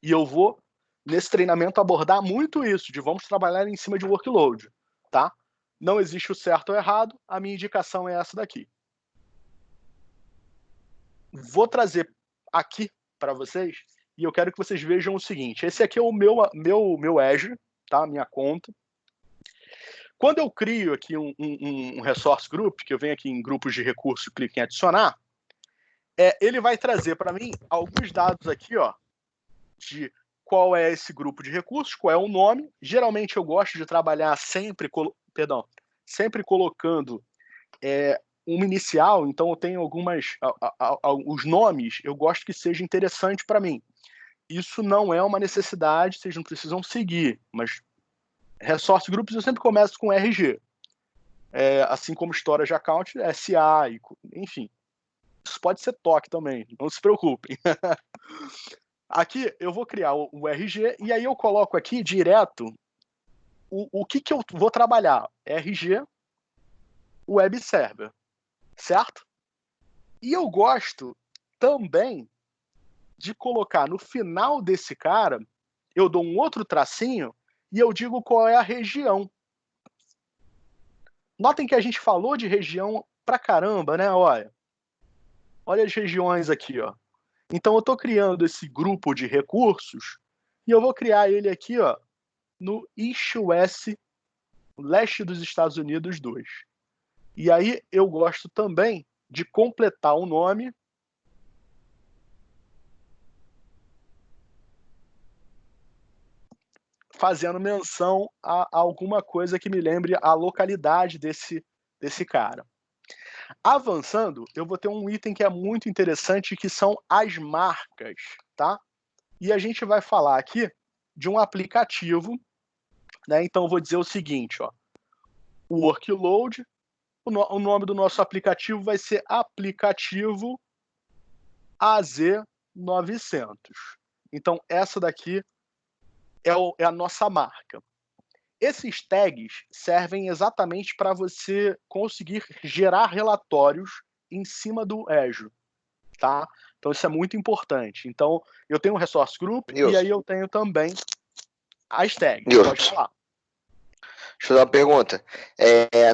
E eu vou, nesse treinamento, abordar muito isso, de vamos trabalhar em cima de workload, tá? Não existe o certo ou errado, a minha indicação é essa daqui. Vou trazer aqui para vocês, e eu quero que vocês vejam o seguinte, esse aqui é o meu Azure, tá? Minha conta. Quando eu crio aqui um resource group, que eu venho aqui em grupos de recursos e clico em adicionar, ele vai trazer para mim alguns dados aqui, ó, de qual é esse grupo de recursos, qual é o nome. Geralmente eu gosto de trabalhar sempre colocando uma inicial, então eu tenho os nomes, eu gosto que seja interessante para mim. Isso não é uma necessidade, vocês não precisam seguir, mas resource groups eu sempre começo com RG. Assim como storage account, SA, enfim. Isso pode ser toque também, não se preocupem. Aqui eu vou criar o RG e aí eu coloco aqui direto o que eu vou trabalhar. RG, Web Server, certo? E eu gosto também de colocar no final desse cara, eu dou um outro tracinho e eu digo qual é a região. Notem que a gente falou de região pra caramba, né? Olha as regiões aqui, ó. Então eu estou criando esse grupo de recursos e eu vou criar ele aqui, ó, no East West, leste dos Estados Unidos 2. E aí eu gosto também de completar o nome fazendo menção a alguma coisa que me lembre a localidade desse cara. Avançando, eu vou ter um item que é muito interessante, que são as marcas, tá? E a gente vai falar aqui de um aplicativo, né? Então eu vou dizer o seguinte, ó. O workload, o nome do nosso aplicativo vai ser aplicativo AZ900. Então essa daqui é a nossa marca. Esses tags servem exatamente para você conseguir gerar relatórios em cima do Azure, tá? Então isso é muito importante. Então eu tenho um resource group e aí eu tenho também as tags. Pode falar. Deixa eu dar uma pergunta.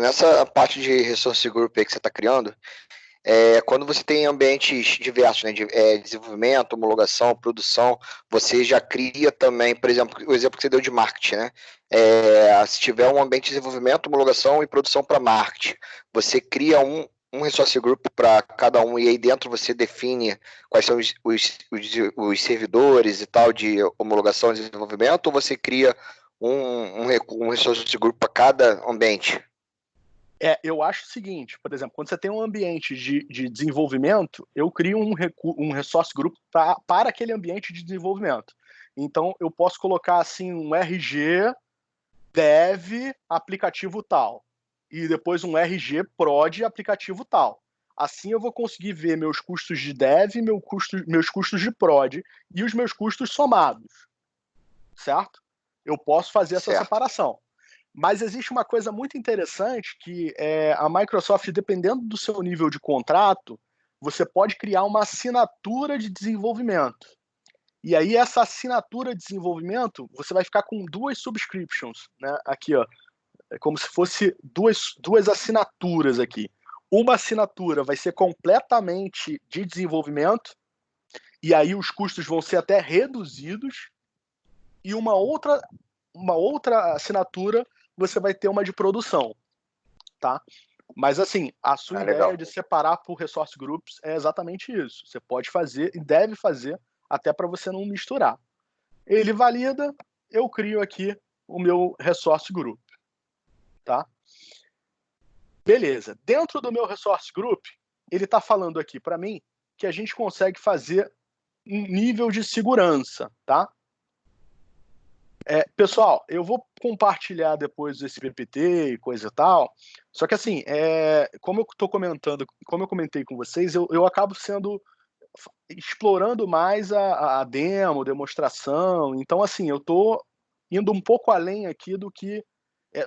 Nessa parte de resource group aí que você está criando, quando você tem ambientes diversos, né, de desenvolvimento, homologação, produção, você já cria também, por exemplo, o exemplo que você deu de marketing, né? Se tiver um ambiente de desenvolvimento, homologação e produção para marketing, você cria um resource group para cada um e aí dentro você define quais são os servidores e tal de homologação e desenvolvimento, ou você cria um resource group para cada ambiente? Eu acho o seguinte, por exemplo, quando você tem um ambiente de desenvolvimento, eu crio um resource group para aquele ambiente de desenvolvimento. Então, eu posso colocar assim um RG dev aplicativo tal, e depois um RG prod aplicativo tal. Assim eu vou conseguir ver meus custos de dev, meus custos de prod e os meus custos somados, certo? Eu posso fazer essa separação. Mas existe uma coisa muito interessante que a Microsoft, dependendo do seu nível de contrato, você pode criar uma assinatura de desenvolvimento. E aí essa assinatura de desenvolvimento, você vai ficar com 2 subscriptions, né? Aqui, ó, é como se fosse duas assinaturas aqui. Uma assinatura vai ser completamente de desenvolvimento, e aí os custos vão ser até reduzidos, e uma outra assinatura você vai ter uma de produção, tá? Mas assim, a sua ideia de separar por resource groups é exatamente isso. Você pode fazer e deve fazer até para você não misturar. Ele valida, eu crio aqui o meu resource group, tá? Beleza. Dentro do meu resource group, ele está falando aqui para mim que a gente consegue fazer um nível de segurança, tá? Pessoal, eu vou compartilhar depois esse PPT e coisa e tal. Só que assim, como eu comentei com vocês, eu acabo explorando mais a demo, demonstração. Então, assim, eu estou indo um pouco além aqui do que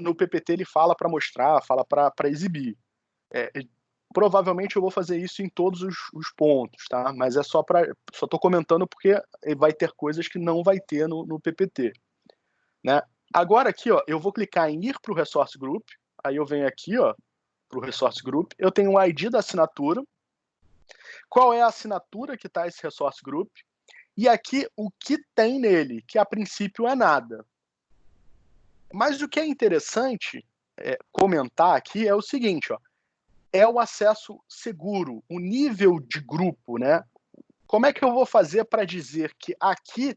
no PPT ele fala para mostrar, fala para exibir. provavelmente eu vou fazer isso em todos os pontos, tá? Mas é só tô comentando porque vai ter coisas que não vai ter no PPT, né? Agora aqui, ó, eu vou clicar em ir para o Resource Group, aí eu venho aqui, ó, para o Resource Group, eu tenho o ID da assinatura, qual é a assinatura que está esse Resource Group, e aqui o que tem nele, que a princípio é nada. Mas o que é interessante comentar aqui é o seguinte, ó, é o acesso seguro, o nível de grupo, né? Como é que eu vou fazer para dizer que aqui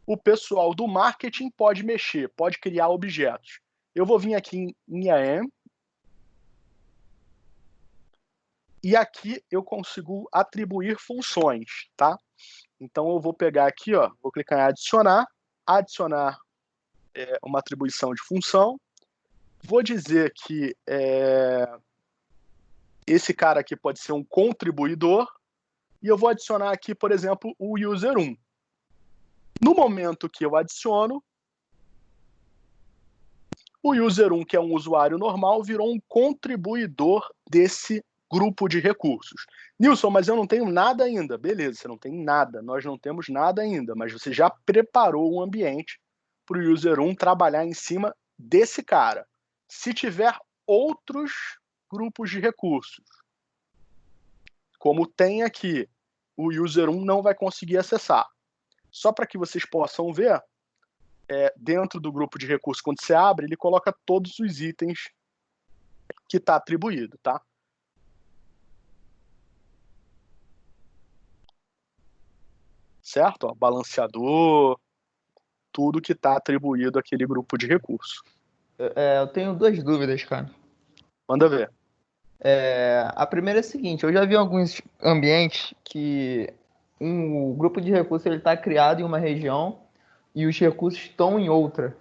o pessoal do marketing pode mexer, pode criar objetos? Eu vou vir aqui em IAM, e aqui eu consigo atribuir funções, tá? Então eu vou pegar aqui, ó, vou clicar em adicionar uma atribuição de função, vou dizer que esse cara aqui pode ser um contribuidor, e eu vou adicionar aqui, por exemplo, o user1. No momento que eu adiciono, o user1, que é um usuário normal, virou um contribuidor desse grupo de recursos. Nilson, mas eu não tenho nada ainda. Beleza, você não tem nada, nós não temos nada ainda, mas você já preparou um ambiente para o user1 trabalhar em cima desse cara. Se tiver outros grupos de recursos, como tem aqui, o user1 não vai conseguir acessar. Só para que vocês possam ver, dentro do grupo de recursos, quando você abre, ele coloca todos os itens que está atribuído, tá? Certo? Ó, balanceador, tudo que está atribuído àquele grupo de recursos. Eu tenho duas dúvidas, cara. Manda ver. A primeira é a seguinte, eu já vi alguns ambientes que um grupo de recursos está criado em uma região e os recursos estão em outra.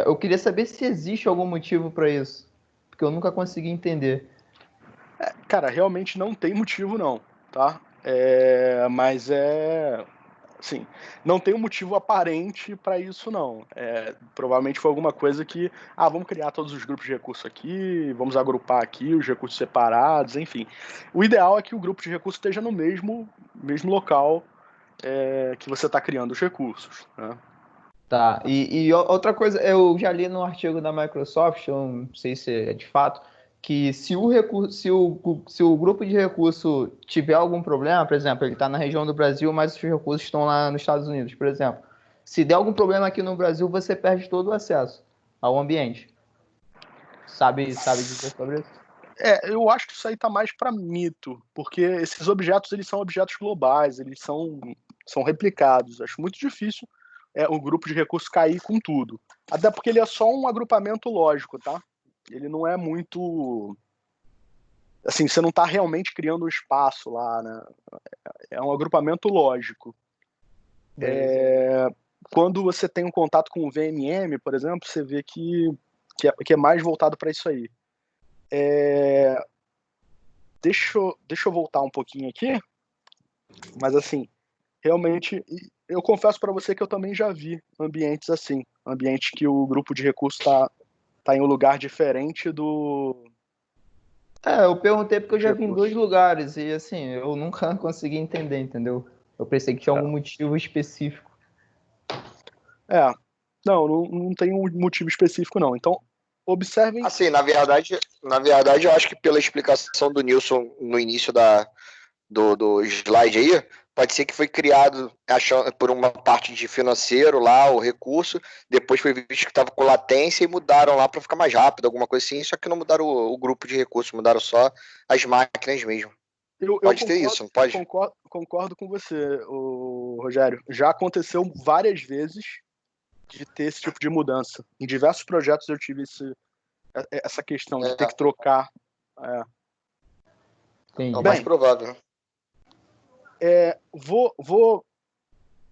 Eu queria saber se existe algum motivo para isso, porque eu nunca consegui entender. Cara, realmente não tem motivo não, tá? Mas assim, não tem um motivo aparente para isso não. Provavelmente foi alguma coisa que, vamos criar todos os grupos de recursos aqui, vamos agrupar aqui os recursos separados, enfim. O ideal é que o grupo de recursos esteja no mesmo local que você está criando os recursos, né? Tá, e outra coisa, eu já li no artigo da Microsoft, eu não sei se é de fato, que se o grupo de recurso tiver algum problema, por exemplo, ele está na região do Brasil, mas os recursos estão lá nos Estados Unidos, por exemplo, se der algum problema aqui no Brasil, você perde todo o acesso ao ambiente. Sabe dizer sobre isso? Eu acho que isso aí tá mais para mito, porque esses objetos, eles são objetos globais, eles são replicados. Acho muito difícil o grupo de recursos cair com tudo. Até porque ele é só um agrupamento lógico, tá? Ele não é muito... Assim, você não está realmente criando um espaço lá, né? É um agrupamento lógico. Quando você tem um contato com o VMM, por exemplo, você vê que é mais voltado para isso aí. Deixa eu voltar um pouquinho aqui, mas assim, realmente, eu confesso para você que eu também já vi ambientes assim, ambientes que o grupo de recursos tá em um lugar diferente do... Eu perguntei porque eu já vi em dois lugares e assim, eu nunca consegui entender, entendeu? Eu pensei que tinha algum motivo específico. Não tem um motivo específico não. Então, observem... Assim, na verdade, eu acho que pela explicação do Nilson no início do slide aí, pode ser que foi criado por uma parte de financeiro lá, o recurso, depois foi visto que estava com latência e mudaram lá para ficar mais rápido, alguma coisa assim, só que não mudaram o grupo de recursos, mudaram só as máquinas mesmo. Pode ter isso, não pode? Concordo com você, Rogério. Já aconteceu várias vezes de ter esse tipo de mudança. Em diversos projetos eu tive essa questão de ter que trocar. É o mais provável.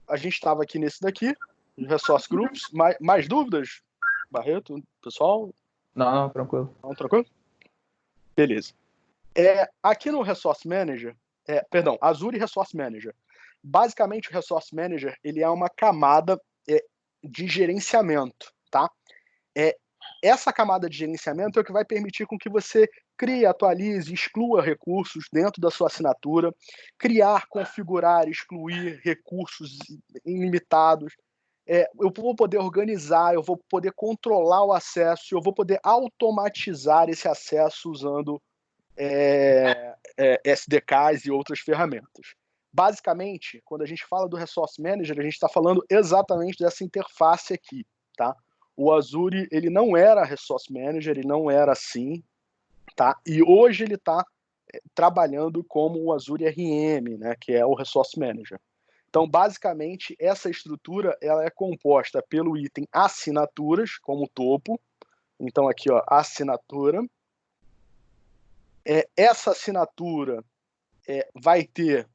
A gente estava aqui nesse daqui, Resource Groups. Mais dúvidas, Barreto, pessoal? Não, tranquilo. Não, tranquilo? Beleza. Aqui no Resource Manager, Azure Resource Manager. Basicamente, o Resource Manager ele é uma camada de gerenciamento, tá? Essa camada de gerenciamento é o que vai permitir com que você crie, atualize, exclua recursos dentro da sua assinatura, criar, configurar, excluir recursos ilimitados. Eu vou poder organizar, eu vou poder controlar o acesso, eu vou poder automatizar esse acesso usando SDKs e outras ferramentas. Basicamente, quando a gente fala do Resource Manager, a gente está falando exatamente dessa interface aqui, tá? O Azure, ele não era Resource Manager, ele não era assim, tá? E hoje ele está trabalhando como o Azure RM, né, que é o Resource Manager. Então, basicamente, essa estrutura ela é composta pelo item assinaturas, como topo. Então, aqui, ó, assinatura. Essa assinatura vai ter...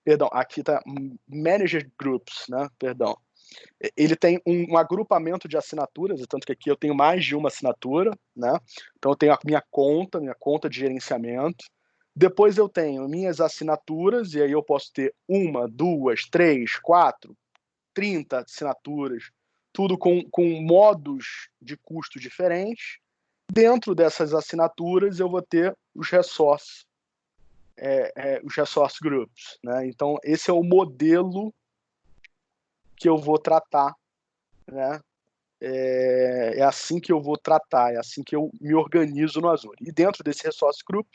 Perdão, aqui está Manager Groups, né? Perdão. Ele tem um agrupamento de assinaturas, tanto que aqui eu tenho mais de uma assinatura, né? Então eu tenho a minha conta de gerenciamento. Depois eu tenho minhas assinaturas, e aí eu posso ter 1, 2, 3, 4, 30 assinaturas, tudo com modos de custo diferentes. Dentro dessas assinaturas eu vou ter os resource groups, né? Então esse é o modelo que eu vou tratar, né? É assim que eu vou tratar, é assim que eu me organizo no Azure. E dentro desse resource group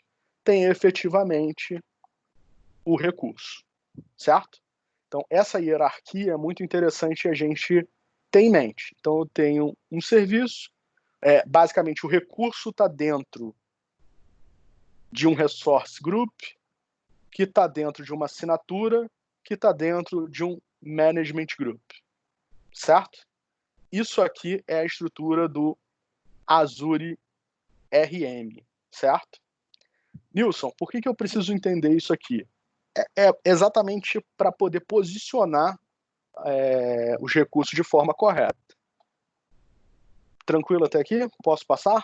tem efetivamente o recurso, certo? Então essa hierarquia é muito interessante a gente ter em mente. Então eu tenho um serviço, basicamente o recurso está dentro de um resource group, que está dentro de uma assinatura, que está dentro de um management group, certo? Isso aqui é a estrutura do Azure RM, certo? Nilson, por que eu preciso entender isso aqui? É exatamente para poder posicionar os recursos de forma correta. Tranquilo até aqui? Posso passar?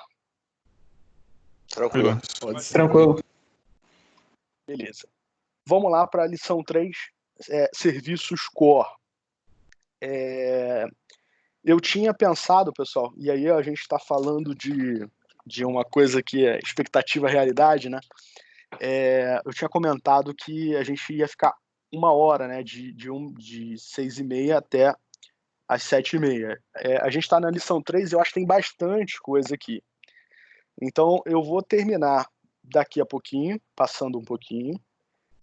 Tranquilo. Pode ser. Tranquilo. Beleza. Vamos lá para a lição 3, serviços core. Eu tinha pensado, pessoal, e aí a gente está falando de uma coisa que é expectativa-realidade, né? Eu tinha comentado que a gente ia ficar 1 hora, né? De 6h30 até às 7h30. A gente está na lição 3 e eu acho que tem bastante coisa aqui. Então eu vou terminar daqui a pouquinho, passando um pouquinho,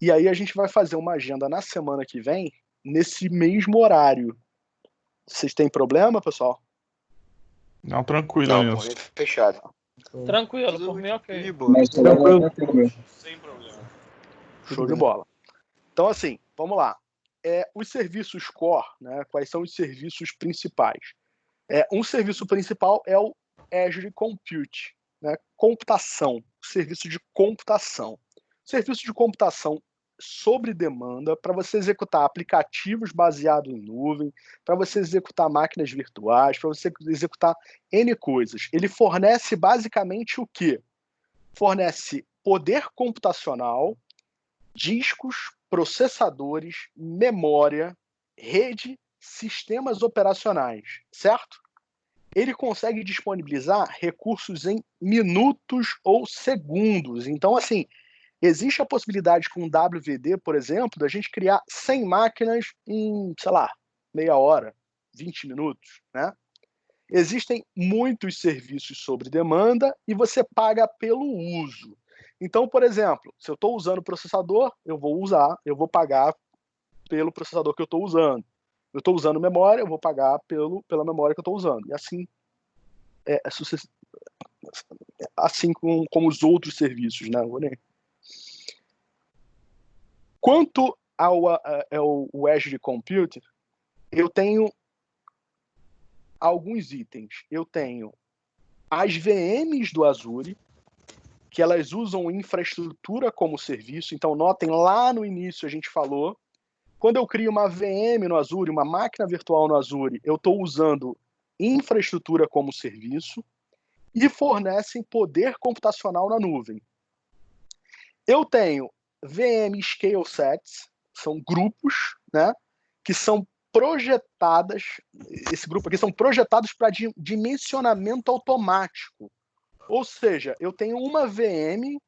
e aí a gente vai fazer uma agenda na semana que vem, nesse mesmo horário. Vocês têm problema, pessoal? Não, tranquilo, Não, Nilson. por mim fechado. Tranquilo, Tudo por mim ok. de boa. Mas tranquilo. Sem problema. Show de bola. Então, assim, vamos lá. Os serviços core, né? Quais são os serviços principais? Um serviço principal é o Azure Compute, né? Computação, serviço de computação. Serviço de computação sobre demanda para você executar aplicativos baseados em nuvem, para você executar máquinas virtuais, para você executar N coisas. Ele fornece basicamente o quê? Fornece poder computacional, discos, processadores, memória, rede, sistemas operacionais, certo? Ele consegue disponibilizar recursos em minutos ou segundos. Então, assim, existe a possibilidade com o WVD, por exemplo, da gente criar 100 máquinas em, sei lá, meia hora, 20 minutos, né? Existem muitos serviços sobre demanda e você paga pelo uso. Então, por exemplo, se eu estou usando o processador, eu vou pagar pelo processador que eu estou usando. Eu estou usando memória, eu vou pagar pela memória que eu estou usando. E assim como os outros serviços, né? Quanto ao Azure Compute, eu tenho alguns itens. Eu tenho as VMs do Azure, que elas usam infraestrutura como serviço. Então, notem, lá no início a gente falou, quando eu crio uma VM no Azure, uma máquina virtual no Azure, eu estou usando infraestrutura como serviço e fornecem poder computacional na nuvem. Eu tenho VM Scale Sets, são grupos, né, que são projetadas, esse grupo aqui são projetados para dimensionamento automático. Ou seja, eu tenho uma VM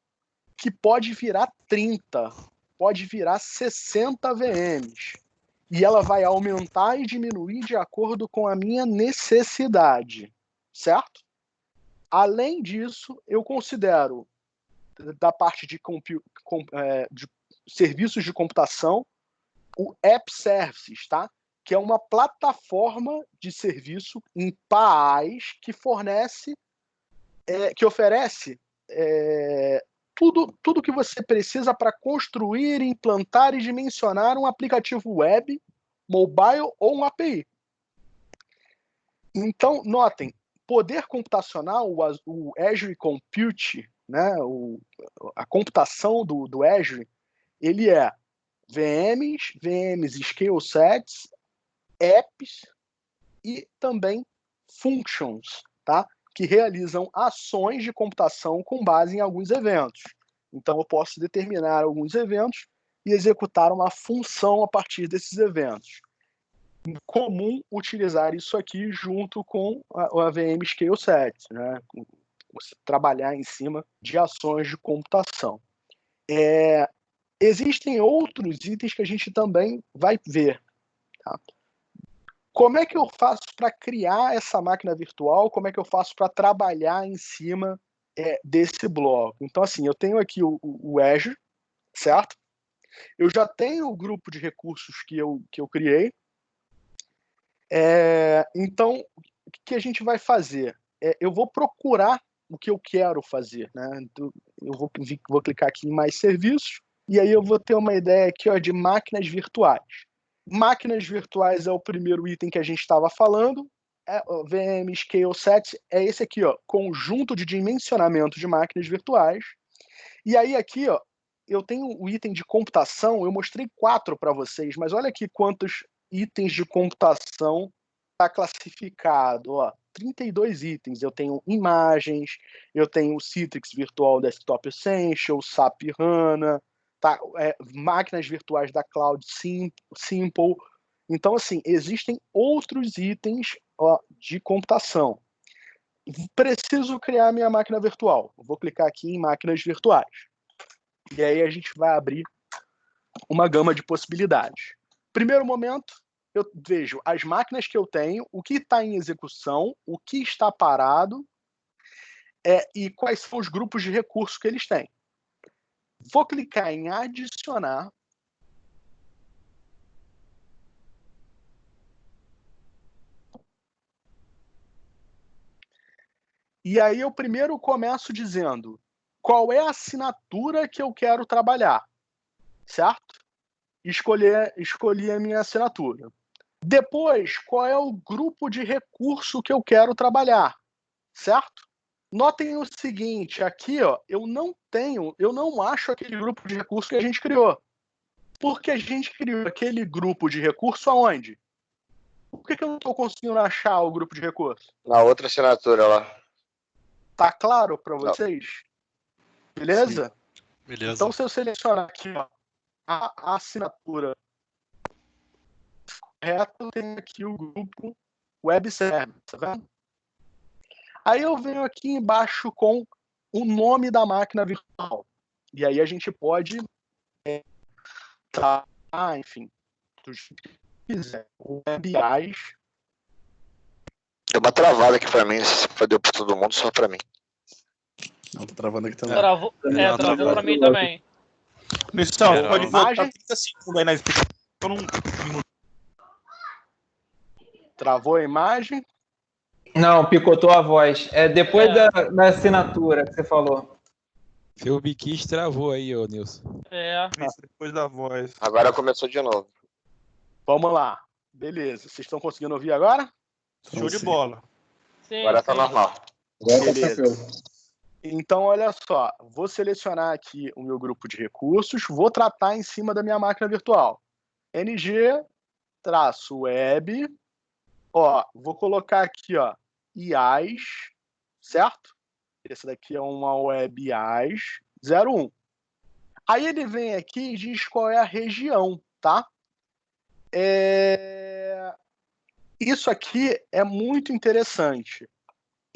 que pode virar 30, pode virar 60 VMs. E ela vai aumentar e diminuir de acordo com a minha necessidade, certo? Além disso, eu considero, da parte de serviços de computação, o App Services, tá? Que é uma plataforma de serviço em PaaS que oferece tudo que você precisa para construir, implantar e dimensionar um aplicativo web, mobile ou um API. Então, notem, poder computacional, o Azure Compute, né, a computação do Azure, ele é VMs, scale sets, apps e também functions, tá? Que realizam ações de computação com base em alguns eventos. Então, eu posso determinar alguns eventos e executar uma função a partir desses eventos. É comum utilizar isso aqui junto com a VM Scale Set, né? Você trabalhar em cima de ações de computação. Existem outros itens que a gente também vai ver. Tá? Como é que eu faço para criar essa máquina virtual? Como é que eu faço para trabalhar em cima desse bloco? Então, assim, eu tenho aqui o Azure, certo? Eu já tenho o grupo de recursos que eu criei. Então, o que a gente vai fazer? Eu vou procurar o que eu quero fazer, né? Então, eu vou clicar aqui em mais serviços, e aí eu vou ter uma ideia aqui, ó, de máquinas virtuais. Máquinas virtuais é o primeiro item que a gente estava falando. VM Scale Set é esse aqui, ó, conjunto de dimensionamento de máquinas virtuais. E aí aqui, ó, eu tenho o item de computação, eu mostrei 4 para vocês, mas olha aqui quantos itens de computação está classificado, ó. 32 itens. Eu tenho imagens, eu tenho o Citrix Virtual Desktop Essential, SAP HANA, tá? Máquinas virtuais da Cloud Simple. Então, assim, existem outros itens, ó, de computação. Preciso criar minha máquina virtual. Vou clicar aqui em máquinas virtuais. E aí a gente vai abrir uma gama de possibilidades. Primeiro momento, eu vejo as máquinas que eu tenho, o que está em execução, o que está parado e quais são os grupos de recursos que eles têm. Vou clicar em adicionar. E aí eu primeiro começo dizendo qual é a assinatura que eu quero trabalhar, certo? Escolhi a minha assinatura. Depois, qual é o grupo de recurso que eu quero trabalhar, certo? Notem o seguinte, aqui, ó, eu não acho aquele grupo de recurso que a gente criou. Porque a gente criou aquele grupo de recurso aonde? Por que eu não estou conseguindo achar o grupo de recurso? Na outra assinatura lá. Tá claro para vocês? Beleza? Sim. Beleza. Então, se eu selecionar aqui, ó, a assinatura correta, eu tenho aqui o grupo Web Service, tá vendo? Aí eu venho aqui embaixo com o nome da máquina virtual. E aí a gente pode enfim, o APIs. Deu uma travada aqui pra mim, não sei se deu pra todo mundo, só pra mim. Não, tô travando aqui também. Travou pra mim também. Missão, Não. pode voltar Imagem? 30 segundos aí na explicação. Travou a imagem. Não, picotou a voz. Depois da assinatura que você falou. Seu biquício travou aí, ô Nilson. Depois da voz. Agora começou de novo. Vamos lá. Beleza. Vocês estão conseguindo ouvir agora? Show de bola. Sim, Agora tá sim. normal. Beleza. Então, olha só. Vou selecionar aqui o meu grupo de recursos. Vou tratar em cima da minha máquina virtual. ng-web. Ó, vou colocar aqui, ó, IAS, certo? Esse daqui é uma web IAS 01. Aí ele vem aqui e diz qual é a região, tá? Isso aqui é muito interessante.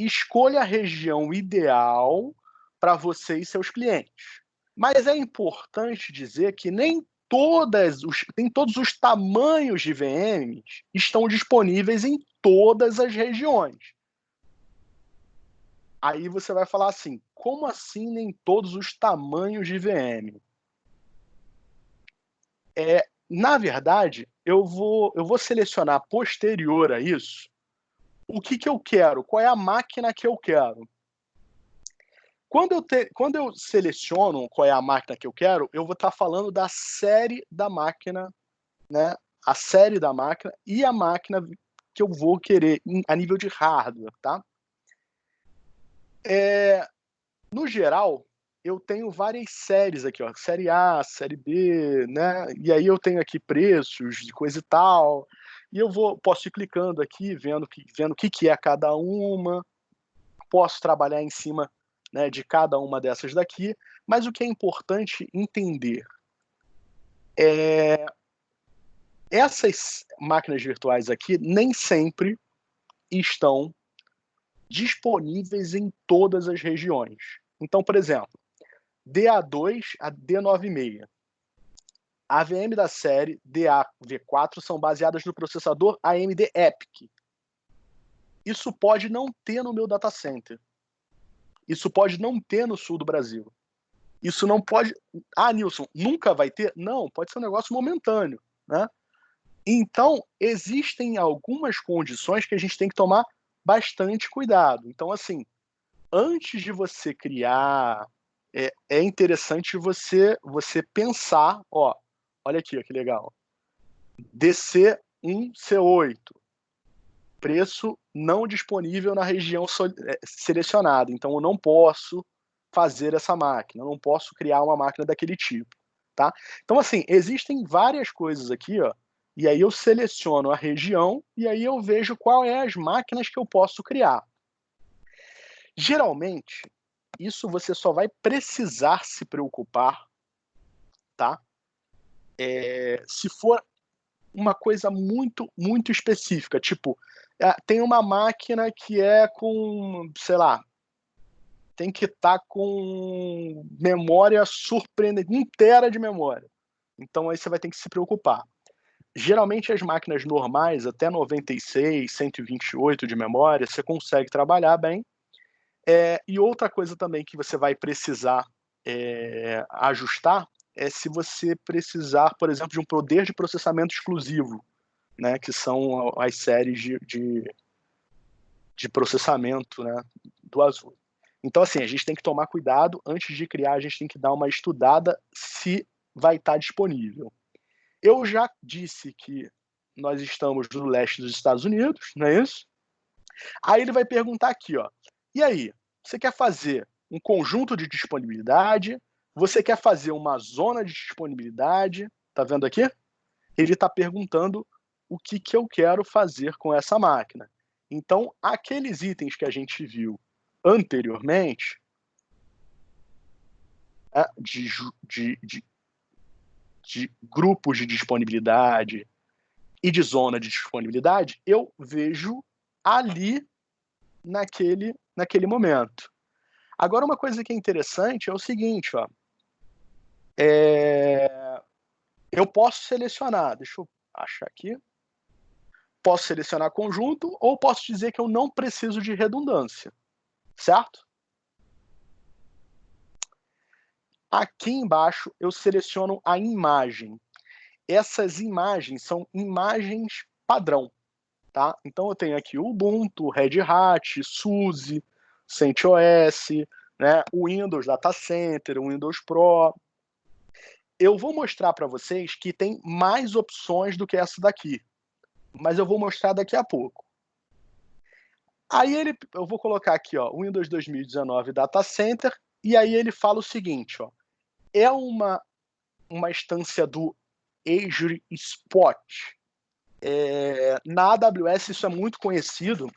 escolha a região ideal para você e seus clientes. Mas é importante dizer que nem todos os tamanhos de VMs estão disponíveis em todas as regiões. Aí você vai falar assim, como assim nem todos os tamanhos de VM? Na verdade, eu vou selecionar posterior a isso o que eu quero, qual é a máquina que eu quero. Quando eu seleciono qual é a máquina que eu quero, eu vou estar falando da série da máquina, né? A série da máquina e a máquina que eu vou querer a nível de hardware, tá? No geral, eu tenho várias séries aqui, ó, série A, série B, né? E aí eu tenho aqui preços de coisa e tal. E eu posso ir clicando aqui, vendo o que é cada uma. Posso trabalhar em cima, né, de cada uma dessas daqui. Mas o que é importante entender essas máquinas virtuais aqui nem sempre estão disponíveis em todas as regiões. Então, por exemplo, DA2 a D96. A VM da série DA-V4 são baseadas no processador AMD EPYC. Isso pode não ter no meu data center. Isso pode não ter no sul do Brasil. Isso não pode... Ah, Nilson, nunca vai ter? Não, pode ser um negócio momentâneo, né? Então, existem algumas condições que a gente tem que tomar bastante cuidado. Então, assim, antes de você criar, é interessante você pensar, ó, olha aqui, ó, que legal. DC1C8, preço não disponível na região selecionada. Então, eu não posso fazer essa máquina, eu não posso criar uma máquina daquele tipo, tá? Então, assim, existem várias coisas aqui, ó, e aí eu seleciono a região e aí eu vejo qual é as máquinas que eu posso criar. Geralmente, isso você só vai precisar se preocupar, tá? Se for uma coisa muito, muito específica, tipo, tem uma máquina que é com, sei lá, tem que estar com memória surpreendente, 1 tera de memória. Então aí você vai ter que se preocupar. Geralmente as máquinas normais, até 96, 128 de memória, você consegue trabalhar bem. E outra coisa também que você vai precisar ajustar é se você precisar, por exemplo, de um poder de processamento exclusivo, né, que são as séries de processamento, né, do Azure. Então, assim, a gente tem que tomar cuidado. Antes de criar, a gente tem que dar uma estudada se vai estar disponível. Eu já disse que nós estamos no leste dos Estados Unidos, não é isso? Aí ele vai perguntar aqui, ó, e aí, você quer fazer um conjunto de disponibilidade? Você quer fazer uma zona de disponibilidade? Tá vendo aqui? Ele está perguntando o que eu quero fazer com essa máquina. Então, aqueles itens que a gente viu anteriormente, de grupos de disponibilidade e de zona de disponibilidade, eu vejo ali naquele momento. Agora, uma coisa que é interessante é o seguinte, ó, eu posso selecionar, deixa eu achar aqui, posso selecionar conjunto ou posso dizer que eu não preciso de redundância, certo? Aqui embaixo eu seleciono a imagem. Essas imagens são imagens padrão, tá? Então eu tenho aqui o Ubuntu, Red Hat, SUSE, CentOS, né, o Windows Data Center, o Windows Pro. Eu vou mostrar para vocês que tem mais opções do que essa daqui, mas eu vou mostrar daqui a pouco. Aí eu vou colocar aqui, ó, Windows 2019 Data Center, e aí ele fala o seguinte, ó, é uma instância do Azure Spot. Na AWS isso é muito conhecido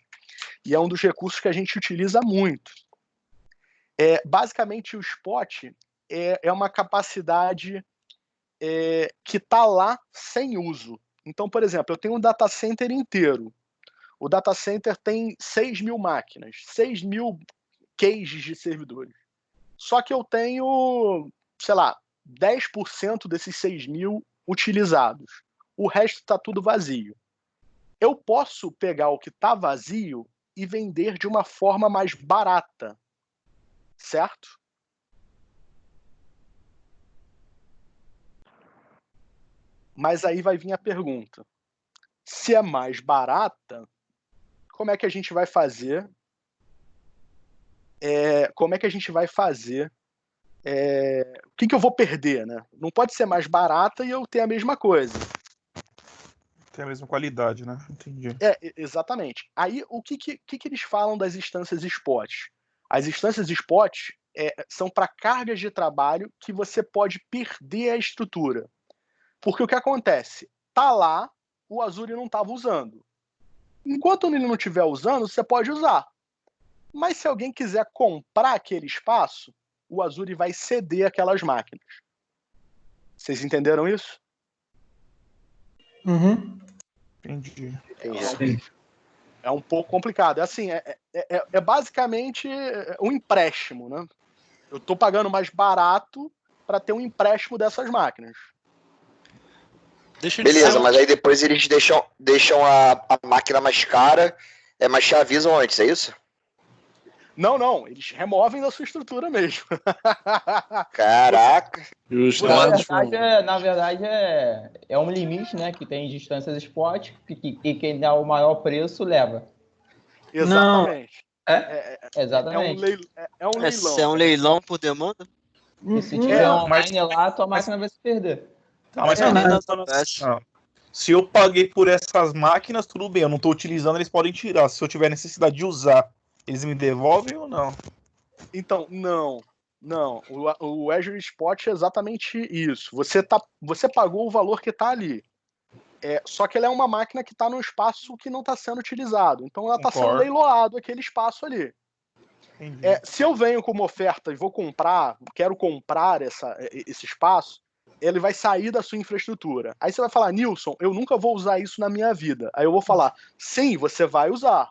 e é um dos recursos que a gente utiliza muito. Basicamente o Spot é uma capacidade que está lá sem uso. Então, por exemplo, eu tenho um data center inteiro. o data center tem 6.000 máquinas, 6.000 cages de servidores. Só que eu tenho, sei lá, 10% desses 6.000 utilizados. O resto está tudo vazio. Eu posso pegar o que está vazio e vender de uma forma mais barata, certo? Mas aí vai vir a pergunta. Se é mais barata, como é que a gente vai fazer? Como é que a gente vai fazer? O que eu vou perder, né? Não pode ser mais barata e eu ter a mesma coisa. Tem a mesma qualidade, né? Entendi. Exatamente. Aí, o que eles falam das instâncias spot? As instâncias spot são para cargas de trabalho que você pode perder a estrutura. Porque o que acontece? Tá lá, o Azure não estava usando. Enquanto ele não estiver usando, você pode usar. Mas se alguém quiser comprar aquele espaço, o Azure vai ceder aquelas máquinas. Vocês entenderam isso? Uhum. Entendi. É um pouco complicado. Assim, é basicamente um empréstimo, né? Eu estou pagando mais barato para ter um empréstimo dessas máquinas. Beleza, mas aí depois eles deixam a máquina mais cara, mas te avisam antes, é isso? Não, eles removem da sua estrutura mesmo. Caraca. Justo. Na verdade é um limite, né? Que tem distâncias spot e quem dá o maior preço leva. Exatamente. Exatamente. É um leilão. É um leilão por demanda? E se tiver online lá, tua máquina vai se perder. Tá, mas se eu paguei por essas máquinas, tudo bem. Eu não estou utilizando, eles podem tirar. Se eu tiver necessidade de usar, eles me devolvem ou não? Então, não. O Azure Spot é exatamente isso. Você pagou o valor que está ali. Só que ela é uma máquina que está num espaço que não está sendo utilizado. Então ela está sendo leiloado aquele espaço ali. Se eu venho com uma oferta e quero comprar esse espaço, ele vai sair da sua infraestrutura. Aí você vai falar, Nilson, eu nunca vou usar isso na minha vida. Aí eu vou falar, sim, você vai usar.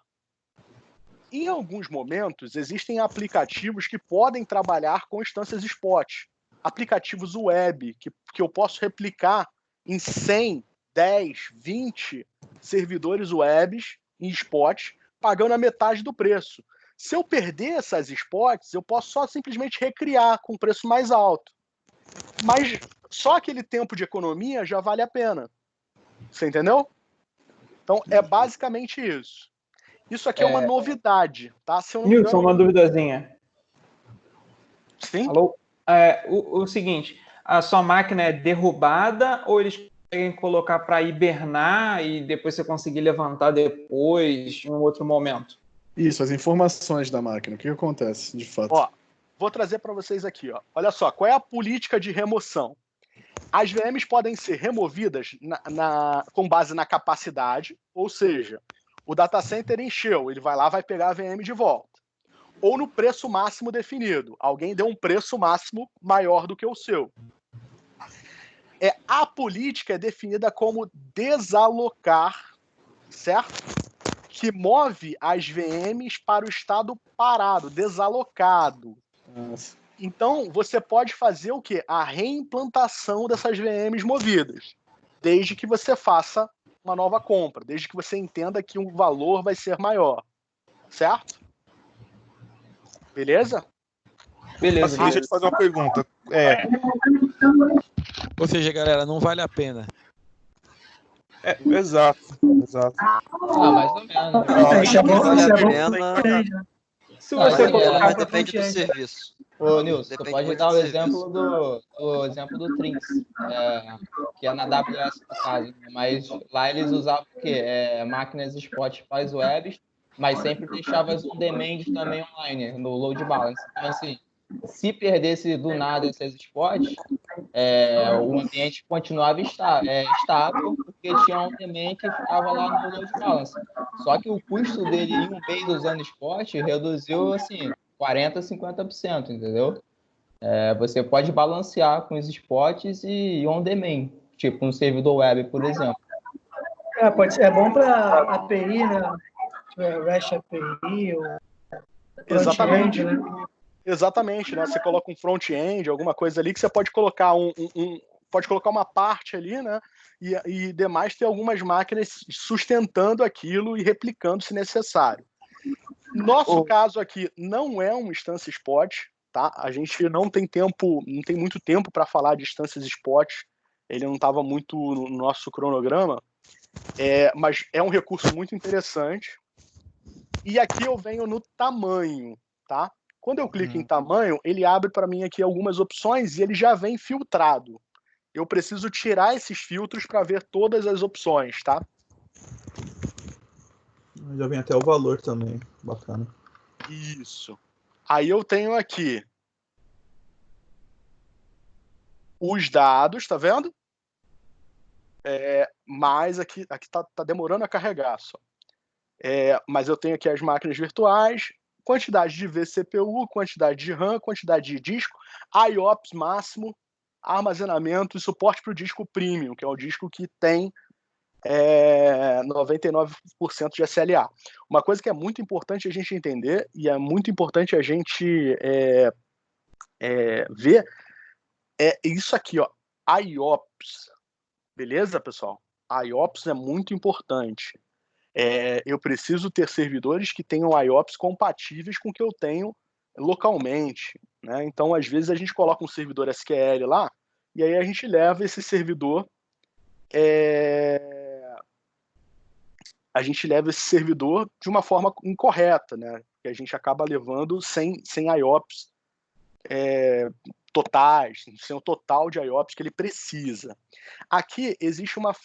Em alguns momentos, existem aplicativos que podem trabalhar com instâncias spot. Aplicativos web, que eu posso replicar em 100, 10, 20 servidores webs em spot, pagando a metade do preço. Se eu perder essas spots, eu posso só simplesmente recriar com preço mais alto. Mas só aquele tempo de economia já vale a pena. Você entendeu? Então, é basicamente isso. Isso aqui é uma novidade, tá? Se eu não Nilson, uma duvidazinha. Sim? Alô? O seguinte, a sua máquina é derrubada ou eles conseguem colocar para hibernar e depois você conseguir levantar depois, em um outro momento? Isso, as informações da máquina. O que acontece, de fato? Ó, vou trazer para vocês aqui. Ó. Olha só, qual é a política de remoção? As VMs podem ser removidas com base na capacidade, ou seja, o data center encheu, ele vai lá, vai pegar a VM de volta. Ou no preço máximo definido. Alguém deu um preço máximo maior do que o seu. A política é definida como desalocar, certo? Que move as VMs para o estado parado, desalocado. Nossa. Então, você pode fazer o quê? A reimplantação dessas VMs movidas, desde que você faça uma nova compra, desde que você entenda que o valor vai ser maior. Certo? Beleza? Beleza. Assim, deixa eu te fazer uma pergunta. Ou seja, galera, não vale a pena. Exato. Mais ou menos. Vale a pena. Se você colocar Mas depende do serviço. Ô, Nilson, você Depende pode muito dar do o exemplo do Trinx, que é na AWS no caso, mas lá eles usavam o quê? Máquinas spot para as webs, mas sempre deixava as on-demand também online, no load balance. Então, assim, se perdesse do nada essas spots, o ambiente continuava estável, porque tinha on-demand que ficava lá no load balance. Só que o custo dele em um mês usando spot reduziu, assim, 40%, 50%, entendeu? Você pode balancear com os spots e on-demand, tipo um servidor web, por exemplo. Pode ser, é bom para API, né? REST API ou Exatamente. front-end, né? Exatamente, né? Você coloca um front-end, alguma coisa ali que você pode colocar pode colocar uma parte ali, né? E demais ter algumas máquinas sustentando aquilo e replicando se necessário. Nosso caso aqui não é uma instância spot, tá? A gente não tem muito tempo para falar de instâncias spot. Ele não estava muito no nosso cronograma, mas é um recurso muito interessante. E aqui eu venho no tamanho, tá? Quando eu clico em tamanho, ele abre para mim aqui algumas opções e ele já vem filtrado. Eu preciso tirar esses filtros para ver todas as opções, tá? Já vem até o valor também, bacana. Isso. Aí eu tenho aqui os dados, tá vendo? Mas aqui tá demorando a carregar só. Mas eu tenho aqui as máquinas virtuais, quantidade de vCPU, quantidade de RAM, quantidade de disco, IOPS máximo, armazenamento e suporte para o disco premium, que é o disco que tem 99% de SLA. Uma coisa que é muito importante a gente entender, e é muito importante a gente ver, é isso aqui, ó, IOPS. Beleza, pessoal? IOPS é muito importante. Eu preciso ter servidores que tenham IOPS compatíveis com o que eu tenho localmente, né? Então, às vezes, a gente coloca um servidor SQL lá, e aí a gente leva esse servidor de uma forma incorreta, né? Que a gente acaba levando sem IOPS totais, sem o total de IOPS que ele precisa. Aqui existe uma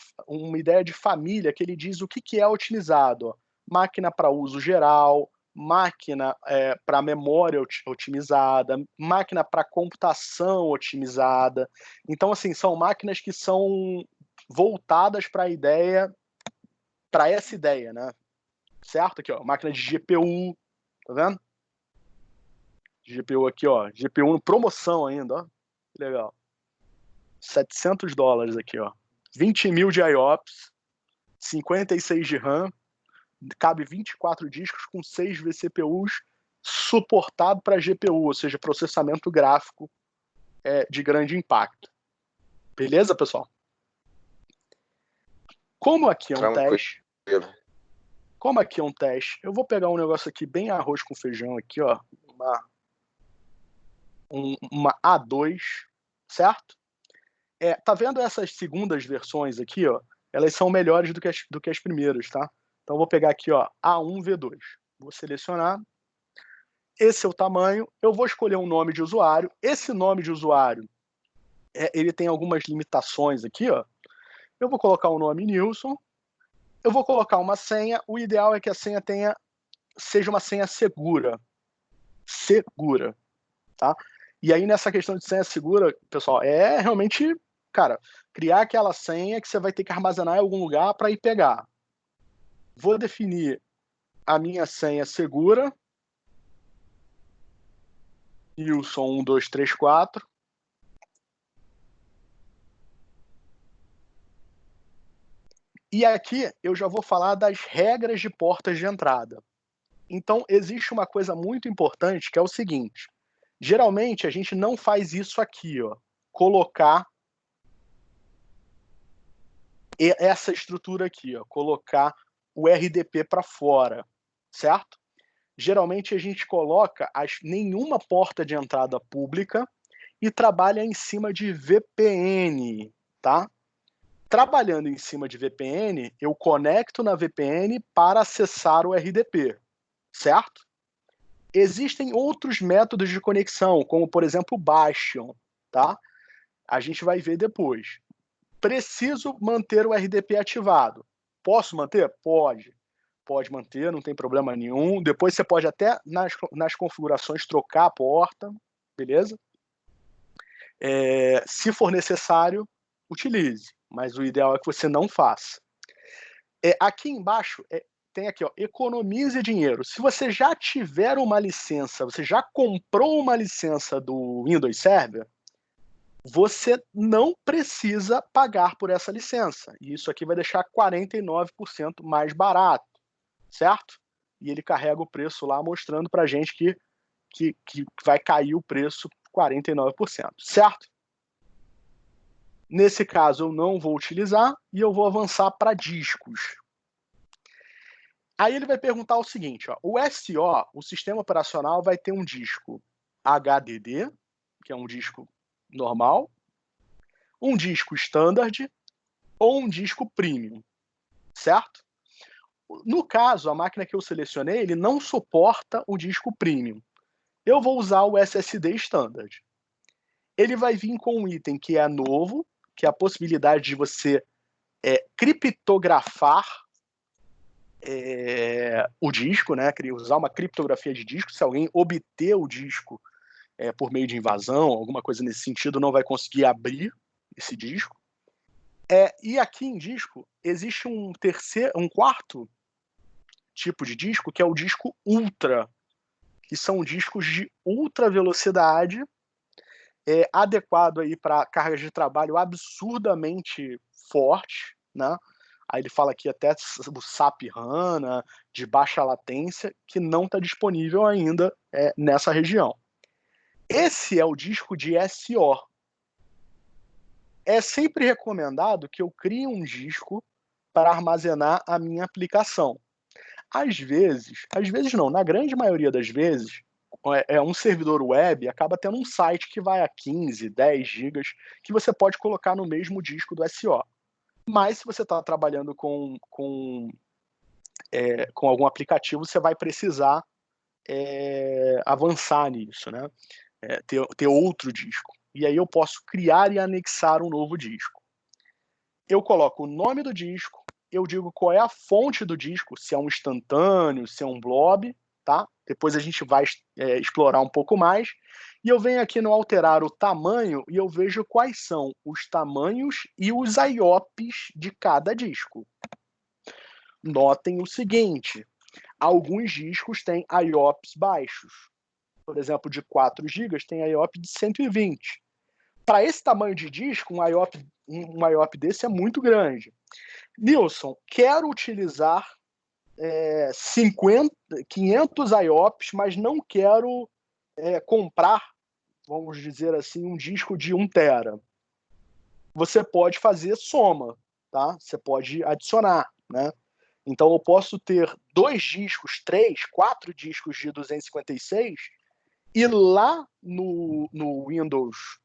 ideia de família que ele diz o que é otimizado. Ó. Máquina para uso geral, máquina para memória otimizada, máquina para computação otimizada. Então, assim, são máquinas que são voltadas para essa ideia, né? Certo? Aqui, ó, máquina de GPU, tá vendo? GPU aqui, ó, GPU em promoção ainda, ó. Que legal. $700 aqui, ó. 20 mil de IOPS, 56 de RAM, cabe 24 discos com 6 vCPUs, suportado para GPU, ou seja, processamento gráfico de grande impacto. Beleza, pessoal? Como aqui é um teste, eu vou pegar um negócio aqui bem arroz com feijão aqui, ó, uma A2, certo? Tá vendo essas segundas versões aqui, ó? Elas são melhores do que as primeiras, tá? Então eu vou pegar aqui, ó, A1V2. Vou selecionar. Esse é o tamanho. Eu vou escolher um nome de usuário. Esse nome de usuário, ele tem algumas limitações aqui, ó. Eu vou colocar o nome Nilson. Eu vou colocar uma senha. O ideal é que a senha seja uma senha segura. Segura, tá? E aí, nessa questão de senha segura, pessoal, realmente, cara, criar aquela senha que você vai ter que armazenar em algum lugar para ir pegar. Vou definir a minha senha segura. Nilson 1234. E aqui eu já vou falar das regras de portas de entrada. Então, existe uma coisa muito importante que é o seguinte. Geralmente, a gente não faz isso aqui, ó. Colocar essa estrutura aqui, ó. Colocar o RDP para fora, certo? Geralmente, a gente coloca nenhuma porta de entrada pública e trabalha em cima de VPN, tá? Trabalhando em cima de VPN, eu conecto na VPN para acessar o RDP, certo? Existem outros métodos de conexão, como, por exemplo, o Bastion, tá? A gente vai ver depois. Preciso manter o RDP ativado. Posso manter? Pode. Pode manter, não tem problema nenhum. Depois você pode até, nas configurações, trocar a porta, beleza? Se for necessário, utilize. Mas o ideal é que você não faça. Aqui embaixo tem aqui, ó, economize dinheiro. Se você já tiver uma licença, você já comprou uma licença do Windows Server, você não precisa pagar por essa licença. E isso aqui vai deixar 49% mais barato, certo? e ele carrega o preço lá, mostrando para a gente que vai cair o preço 49%, certo? Nesse caso, eu não vou utilizar e eu vou avançar para discos. Aí ele vai perguntar o seguinte, ó, o SO, o sistema operacional, vai ter um disco HDD, que é um disco normal, um disco standard ou um disco premium, certo? No caso, a máquina que eu selecionei, ele não suporta o disco premium. Eu vou usar o SSD standard. Ele vai vir com um item que é novo, que é a possibilidade de você criptografar o disco, né? Usar uma criptografia de disco. Se alguém obter o disco por meio de invasão, alguma coisa nesse sentido, não vai conseguir abrir esse disco. E aqui em disco existe um quarto tipo de disco, que é o disco ultra, que são discos de ultra velocidade, adequado aí para cargas de trabalho absurdamente fortes, né? Aí ele fala aqui até o SAP HANA, de baixa latência, que não está disponível ainda nessa região. Esse é o disco de SO. É sempre recomendado que eu crie um disco para armazenar a minha aplicação. Às vezes não, na grande maioria das vezes, um servidor web acaba tendo um site que vai a 15, 10 gigas, que você pode colocar no mesmo disco do SO. Mas se você está trabalhando com algum aplicativo, você vai precisar avançar nisso, né? Ter outro disco. E aí eu posso criar e anexar um novo disco. Eu coloco o nome do disco, eu digo qual é a fonte do disco, se é um instantâneo, se é um blob, tá? Depois a gente vai explorar um pouco mais. E eu venho aqui no alterar o tamanho e eu vejo quais são os tamanhos e os IOPs de cada disco. Notem o seguinte, alguns discos têm IOPs baixos. Por exemplo, de 4 GB tem IOP de 120. Para esse tamanho de disco, um IOP desse é muito grande. Nilson, quero utilizar 500 IOPs, mas não quero comprar, vamos dizer assim, um disco de 1 tera. Você pode fazer soma, tá? Você pode adicionar, né? Então eu posso ter 2 discos, 3, 4 discos de 256 e lá no Windows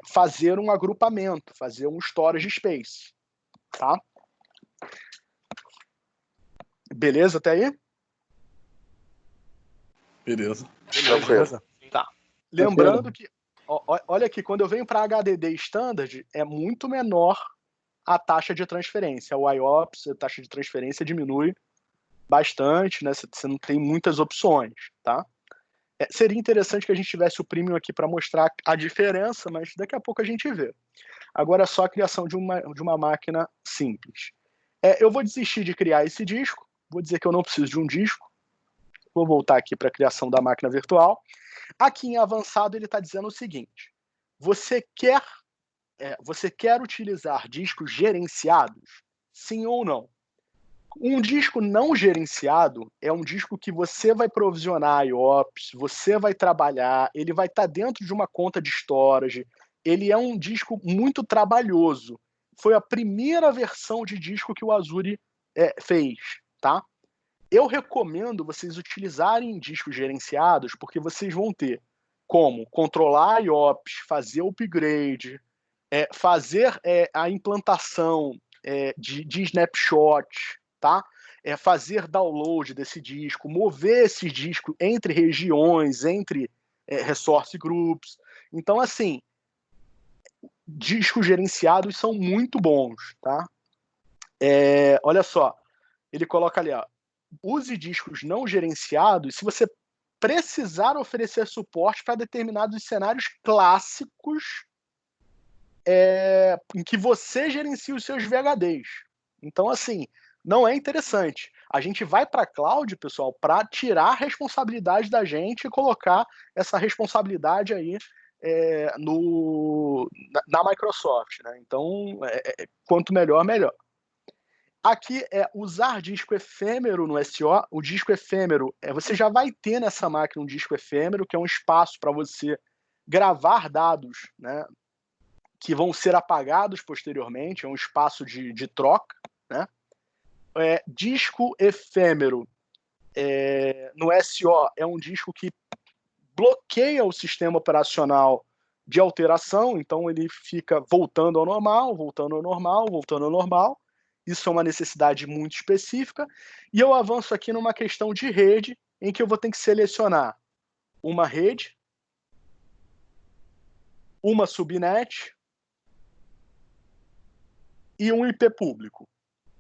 fazer um agrupamento, fazer um storage space, tá? Beleza até aí? Beleza. Tá. Lembrando que, olha aqui, quando eu venho para HDD standard, é muito menor a taxa de transferência. O IOPS, a taxa de transferência diminui bastante, né? Você não tem muitas opções, tá? Seria interessante que a gente tivesse o premium aqui para mostrar a diferença, mas daqui a pouco a gente vê. Agora é só a criação de uma máquina simples. Eu vou desistir de criar esse disco, vou dizer que eu não preciso de um disco, vou voltar aqui para a criação da máquina virtual. Aqui em avançado ele está dizendo o seguinte, você quer utilizar discos gerenciados? Sim ou não? Um disco não gerenciado é um disco que você vai provisionar IOPS, você vai trabalhar, ele vai estar dentro de uma conta de storage, ele é um disco muito trabalhoso. Foi a primeira versão de disco que o Azure fez, tá? Eu recomendo vocês utilizarem discos gerenciados porque vocês vão ter como controlar IOPS, fazer upgrade, fazer a implantação de snapshot, tá? Fazer download desse disco, mover esse disco entre regiões, entre resource groups. Então, assim, discos gerenciados são muito bons, tá? Olha só, ele coloca ali, ó, use discos não gerenciados se você precisar oferecer suporte para determinados cenários clássicos em que você gerencia os seus VHDs. Então, assim, não é interessante. A gente vai para a cloud, pessoal, para tirar a responsabilidade da gente e colocar essa responsabilidade aí na Microsoft, né? Então, quanto melhor, melhor. Aqui é usar disco efêmero no SO. O disco efêmero, você já vai ter nessa máquina um disco efêmero, que é um espaço para você gravar dados, né, que vão ser apagados posteriormente, é um espaço de troca, né? Disco efêmero no SO é um disco que bloqueia o sistema operacional de alteração, então ele fica voltando ao normal, voltando ao normal, voltando ao normal. Isso é uma necessidade muito específica. E eu avanço aqui numa questão de rede, em que eu vou ter que selecionar uma rede, uma subnet e um IP público.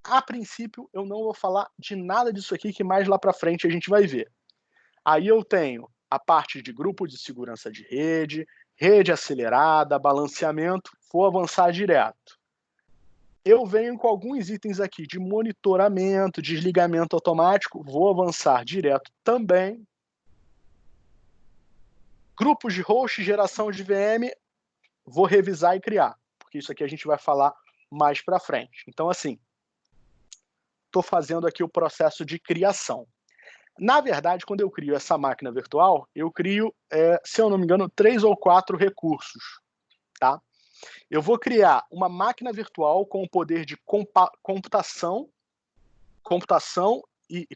A princípio, eu não vou falar de nada disso aqui, que mais lá para frente a gente vai ver. Aí eu tenho a parte de grupo de segurança de rede, rede acelerada, balanceamento, vou avançar direto. Eu venho com alguns itens aqui de monitoramento, desligamento automático, vou avançar direto também. Grupos de host, geração de VM, vou revisar e criar, porque isso aqui a gente vai falar mais para frente. Então, assim, estou fazendo aqui o processo de criação. Na verdade, quando eu crio essa máquina virtual, eu crio, se eu não me engano, 3 ou 4 recursos. Tá? Eu vou criar uma máquina virtual com o poder de computação e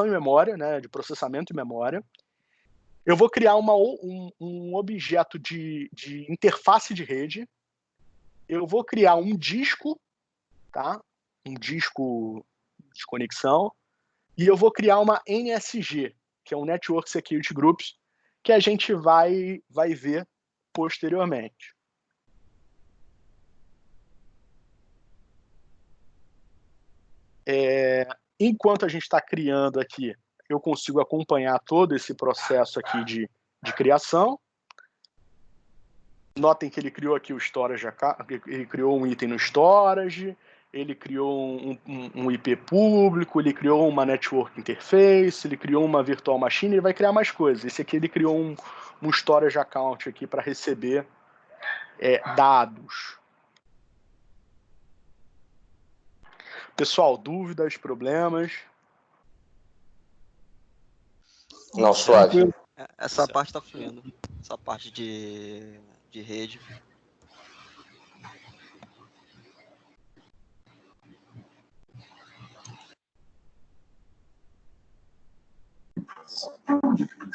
memória, né, de processamento e memória. Eu vou criar um objeto de interface de rede. Eu vou criar um disco, tá? Um disco de conexão. E eu vou criar uma NSG, que é um Network Security Groups, que a gente vai ver posteriormente. Enquanto a gente está criando aqui, eu consigo acompanhar todo esse processo aqui de criação. Notem que ele criou aqui o storage, ele criou um item no storage, ele criou um IP público, ele criou uma network interface, ele criou uma virtual machine, ele vai criar mais coisas. Esse aqui ele criou um storage account aqui para receber dados. Pessoal, dúvidas, problemas? Não, suave. Essa parte tá fluindo. Essa parte de rede.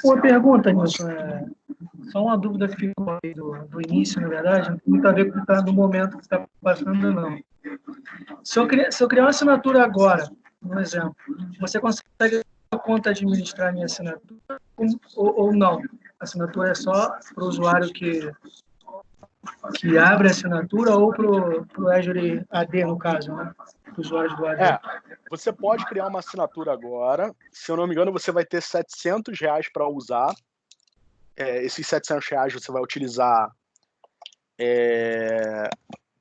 Uma pergunta, Nilson. Só uma dúvida que ficou aí do início, na verdade, não tem muito a ver com o que tá no momento que está passando, não. Se eu criar uma assinatura agora, um exemplo, você consegue a conta administrar a minha assinatura ou não? A assinatura é só para o usuário que abre a assinatura ou para o Azure AD, no caso, né? Para o usuário do AD. Você pode criar uma assinatura agora. Se eu não me engano, você vai ter R$700 para usar. Esses R$700 você vai utilizar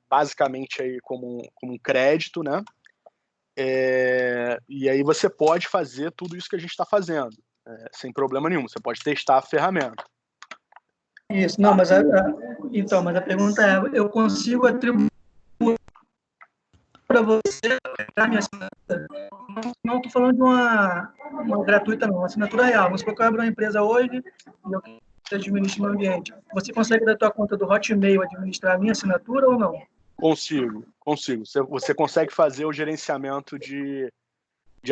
basicamente aí como um crédito, né? E aí você pode fazer tudo isso que a gente está fazendo, sem problema nenhum. Você pode testar a ferramenta. Isso, não, mas mas a pergunta é, eu consigo atribuir para você a minha assinatura? Não estou falando de uma gratuita, não, uma assinatura real. Vamos supor que eu abro uma empresa hoje e eu administro meu ambiente. Você consegue, da tua conta do Hotmail, administrar a minha assinatura ou não? Consigo. Você consegue fazer o gerenciamento de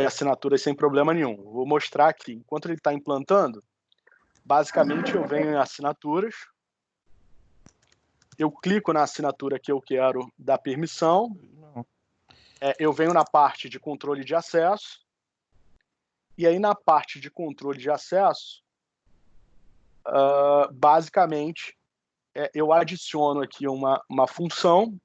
assinaturas sem problema nenhum. Vou mostrar aqui. Enquanto ele está implantando, basicamente eu venho em assinaturas, eu clico na assinatura que eu quero dar permissão, eu venho na parte de controle de acesso, e aí na parte de controle de acesso, basicamente, eu adiciono aqui uma função,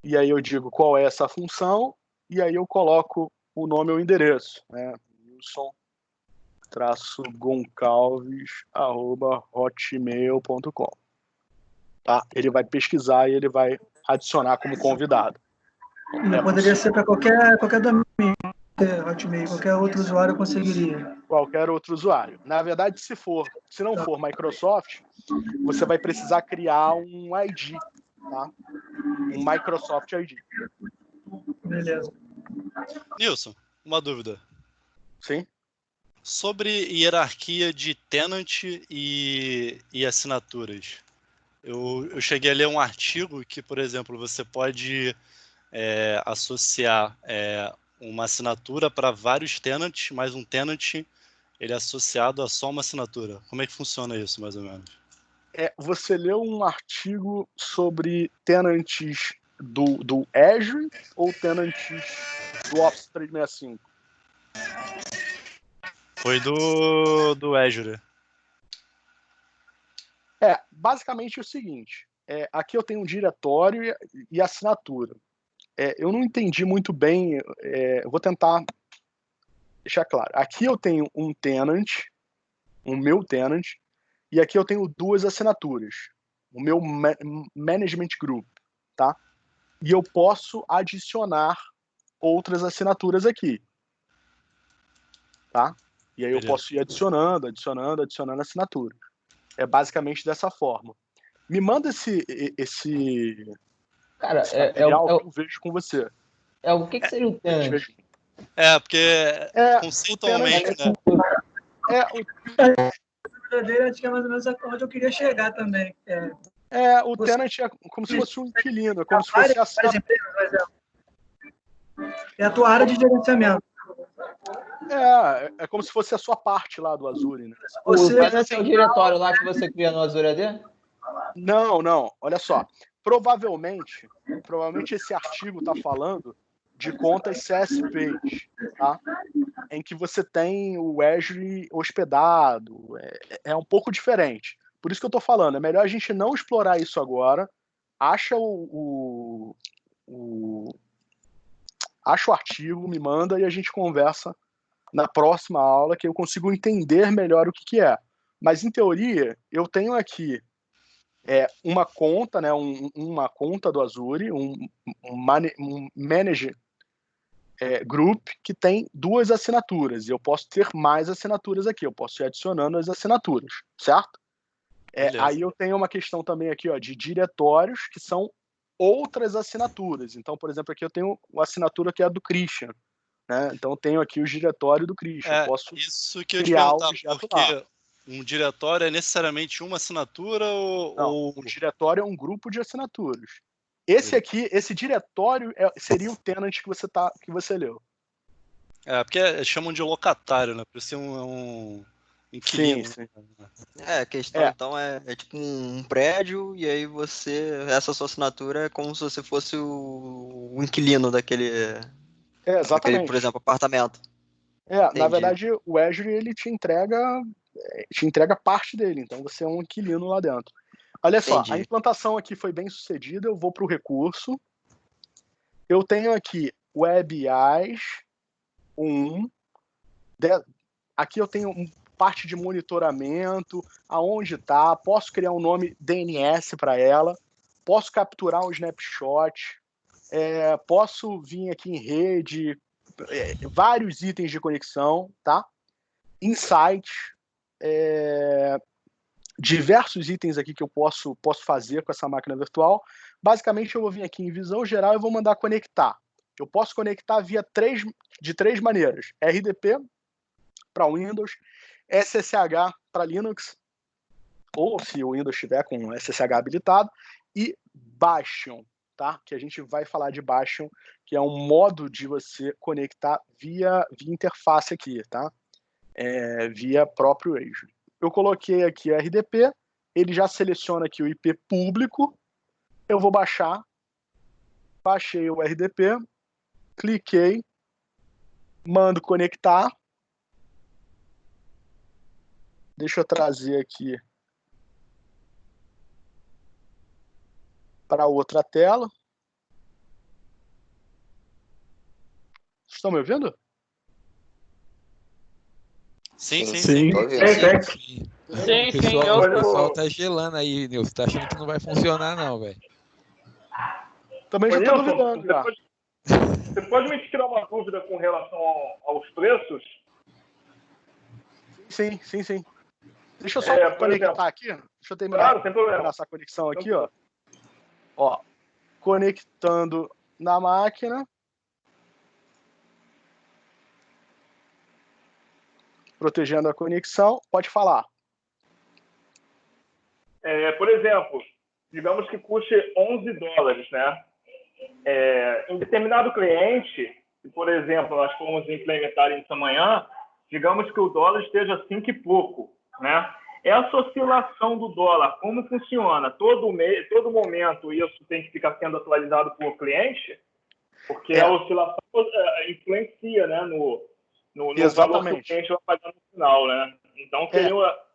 e aí eu digo qual é essa função, e aí eu coloco o nome e o endereço, né? Wilson-goncalves@hotmail.com. Tá? Ele vai pesquisar e ele vai adicionar como convidado. Poderia ser para qualquer domínio, Hotmail, qualquer outro usuário conseguiria. Qualquer outro usuário. Na verdade, se não for Microsoft, você vai precisar criar um ID, tá? um Microsoft ID. Beleza. Nilson, uma dúvida. Sim. Sobre hierarquia de tenant e assinaturas. Eu cheguei a ler um artigo que, por exemplo, você pode associar uma assinatura para vários tenants, mas um tenant ele é associado a só uma assinatura. Como é que funciona isso, mais ou menos? Você leu um artigo sobre tenants do Azure ou tenants do Office 365? Foi do Azure. Basicamente é o seguinte, aqui eu tenho um diretório e assinatura. Eu não entendi muito bem, eu vou tentar deixar claro. Aqui eu tenho um tenant, o meu tenant, e aqui eu tenho duas assinaturas, o meu management group, tá? E eu posso adicionar outras assinaturas aqui, tá? E aí eu posso ir adicionando assinaturas. É basicamente dessa forma. Me manda esse Cara, material que eu vejo com você. O que seria o tenant? Porque conceitualmente, né? A dele acho que é mais ou menos onde eu queria chegar também. O tenant é como se fosse um inquilino, é como se fosse a É a tua área de gerenciamento. É como se fosse a sua parte lá do Azure, né? Mas esse é o diretório lá que você cria no Azure AD? Não. Olha só. Provavelmente esse artigo está falando de contas CSPs, tá? Em que você tem o Azure hospedado. É um pouco diferente. Por isso que eu estou falando. É melhor a gente não explorar isso agora. Acha acha o artigo, me manda e a gente conversa na próxima aula, que eu consigo entender melhor o que é. Mas, em teoria, eu tenho aqui uma conta, né, uma conta do Azure, um Manager Group, que tem duas assinaturas, e eu posso ter mais assinaturas aqui, eu posso ir adicionando as assinaturas, certo? Aí eu tenho uma questão também aqui, de diretórios, que são outras assinaturas. Então, por exemplo, aqui eu tenho uma assinatura que é a do Christian, né? Então eu tenho aqui o diretório do Christian. Eu posso isso que eu ia te criar perguntar, porque um diretório é necessariamente uma assinatura ou... Um diretório é um grupo de assinaturas. Esse diretório seria o tenant que você leu. Porque chamam de locatário, né? Por isso é um inquilino. Sim. A questão então é tipo um prédio e aí essa sua assinatura é como se você fosse o inquilino daquele, exatamente. Por exemplo, apartamento. Na verdade, o Azure ele te entrega parte dele, então você é um inquilino lá dentro. Olha só, a implantação aqui foi bem sucedida, eu vou para o recurso. Eu tenho aqui Web AIs 1. Aqui eu tenho parte de monitoramento, aonde está, posso criar um nome DNS para ela, posso capturar um snapshot, posso vir aqui em rede, vários itens de conexão, tá? Insights, diversos itens aqui que eu posso fazer com essa máquina virtual. Basicamente, eu vou vir aqui em visão geral e vou mandar conectar. Eu posso conectar de três maneiras: RDP para Windows, SSH para Linux, ou se o Windows estiver com SSH habilitado, e Bastion, tá? Que a gente vai falar de Bastion, que é um modo de você conectar via interface aqui, tá? Via próprio Azure. Eu coloquei aqui a RDP, ele já seleciona aqui o IP público, eu vou baixei o RDP, cliquei, mando conectar. Deixa eu trazer aqui para outra tela. Estão me ouvindo? Sim. O pessoal tá gelando aí, Nilson. Tá achando que não vai funcionar, não, velho. Também já tô duvidando. Você pode me tirar uma dúvida com relação aos preços? Sim. Deixa eu só conectar aqui. Deixa eu terminar sem problema. essa conexão aqui, ó. conectando na máquina. Protegendo a conexão. Pode falar. Por exemplo, digamos que custe $11, né? Em determinado cliente, se, por exemplo, nós formos implementar isso amanhã, digamos que o dólar esteja 5 e pouco, né? Essa oscilação do dólar, como funciona? Todo momento isso tem que ficar sendo atualizado por cliente? Porque a oscilação influencia, né, no valor que o cliente vai pagar no final, né? Então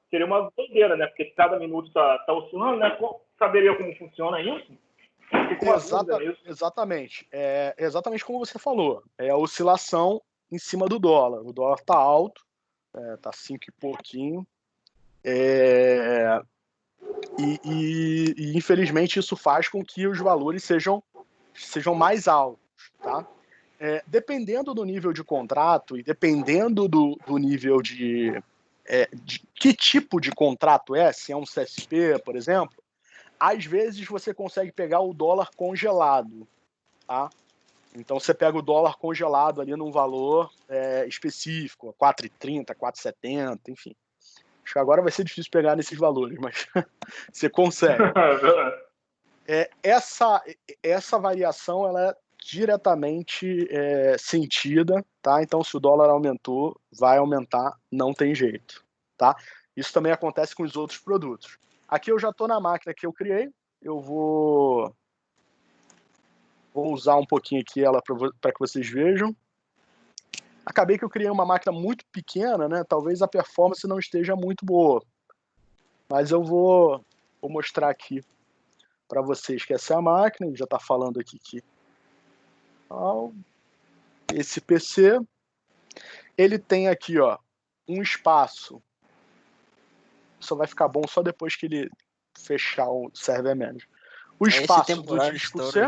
seria uma doideira, né? Porque cada minuto tá oscilando, né? Saberia como funciona isso? Exatamente. Exatamente como você falou. É a oscilação em cima do dólar. O dólar está alto, está 5 e pouquinho. E infelizmente isso faz com que os valores sejam mais altos, tá? Dependendo do nível de contrato e dependendo do nível de que tipo de contrato se é um CSP, por exemplo, às vezes você consegue pegar o dólar congelado, tá? Então você pega o dólar congelado ali num valor específico, 4,30, 4,70, enfim. Acho que agora vai ser difícil pegar nesses valores, mas você consegue. Essa variação ela é diretamente sentida, tá? Então se o dólar aumentou, vai aumentar, não tem jeito, tá? Isso também acontece com os outros produtos. Aqui eu já estou na máquina que eu criei, eu vou usar um pouquinho aqui ela para que vocês vejam. Acabei que eu criei uma máquina muito pequena, né? Talvez a performance não esteja muito boa, mas eu vou mostrar aqui para vocês que essa é a máquina. Ele já está falando aqui que esse PC ele tem aqui um espaço. Só vai ficar bom só depois que ele fechar o Server Manager. O espaço do disco C,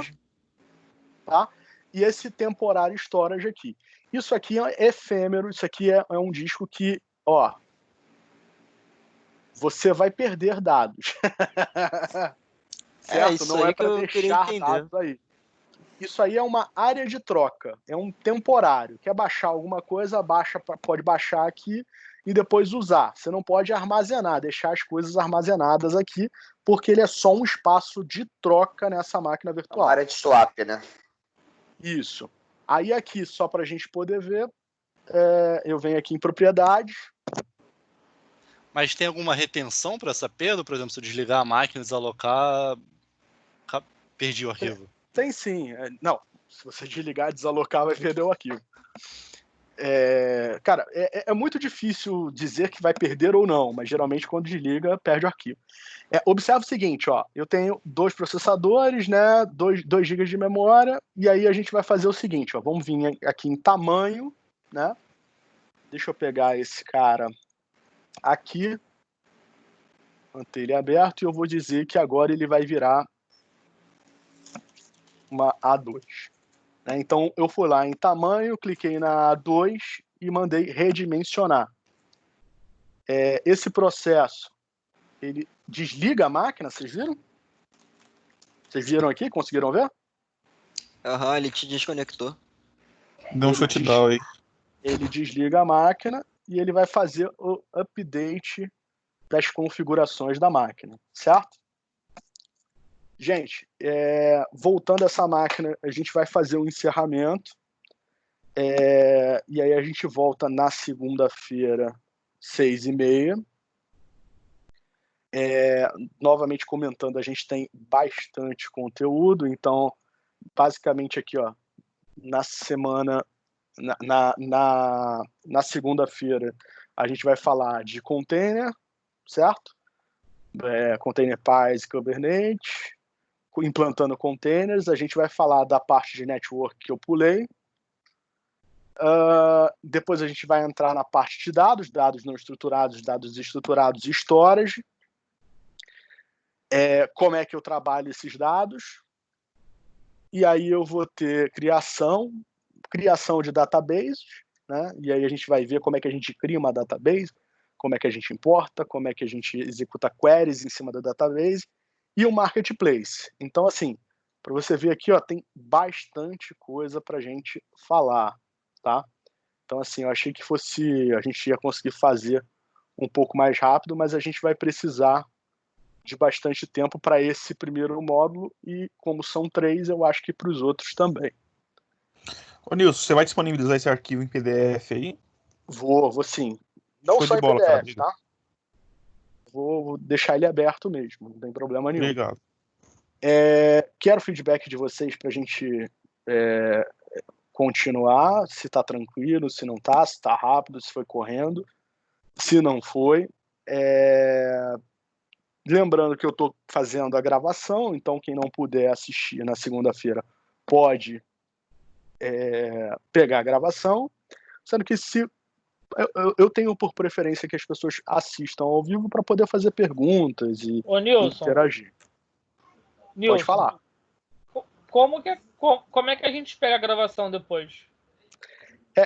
tá? E esse temporário storage aqui. Isso aqui é efêmero, isso aqui é um disco que, você vai perder dados. Certo? Isso não aí é para deixar dados aí. Isso aí é uma área de troca, é um temporário. Quer baixar alguma coisa, pode baixar aqui e depois usar. Você não pode armazenar, deixar as coisas armazenadas aqui, porque ele é só um espaço de troca nessa máquina virtual. Uma área de swap, né? Isso. Aí aqui, só para a gente poder ver, eu venho aqui em propriedades. Mas tem alguma retenção para essa perda? Por exemplo, se eu desligar a máquina e desalocar, perdi o arquivo? Tem sim. Não, se você desligar e desalocar, vai perder o arquivo. Cara, é muito difícil dizer que vai perder ou não, mas geralmente quando desliga, perde o arquivo. Observa o seguinte, eu tenho 2 processadores, né, 2 GB de memória, e aí a gente vai fazer o seguinte, vamos vir aqui em tamanho, né? Deixa eu pegar esse cara aqui, manter ele aberto, e eu vou dizer que agora ele vai virar uma A2. Então eu fui lá em tamanho, cliquei na A2 e mandei redimensionar. Esse processo, ele desliga a máquina, vocês viram? Vocês viram aqui? Conseguiram ver? Ele te desconectou. Deu um shutdown aí. Ele desliga a máquina e ele vai fazer o update das configurações da máquina, certo? Gente, voltando a essa máquina, a gente vai fazer um encerramento. E aí a gente volta na segunda-feira, 6h30. Novamente comentando, a gente tem bastante conteúdo, então basicamente aqui, na semana, na segunda-feira, a gente vai falar de container, certo? Container PaaS, Kubernetes, implantando containers. A gente vai falar da parte de network que eu pulei. Depois a gente vai entrar na parte de dados não estruturados, dados estruturados e storage. Como é que eu trabalho esses dados. E aí eu vou ter criação de databases, né? E aí a gente vai ver como é que a gente cria uma database, como é que a gente importa, como é que a gente executa queries em cima da database, e o marketplace. Então, assim, Para você ver aqui, ó, tem bastante coisa para a gente falar, tá? Então, assim, eu achei que a gente ia conseguir fazer um pouco mais rápido, mas a gente vai precisar de bastante tempo para esse primeiro módulo e, como são 3, eu acho que para os outros também. Ô, Nilson, você vai disponibilizar esse arquivo em PDF aí? Vou sim. Não Show só de em bola, cara. PDF, tá? Vou deixar ele aberto mesmo, não tem problema nenhum. Obrigado. Quero feedback de vocês para a gente continuar, se está tranquilo, se não está, se está rápido, se foi correndo, se não foi. Lembrando que eu estou fazendo a gravação, então quem não puder assistir na segunda-feira pode pegar a gravação, sendo que eu tenho por preferência que as pessoas assistam ao vivo para poder fazer perguntas e interagir. Nilson, pode falar. Como é que a gente pega a gravação depois?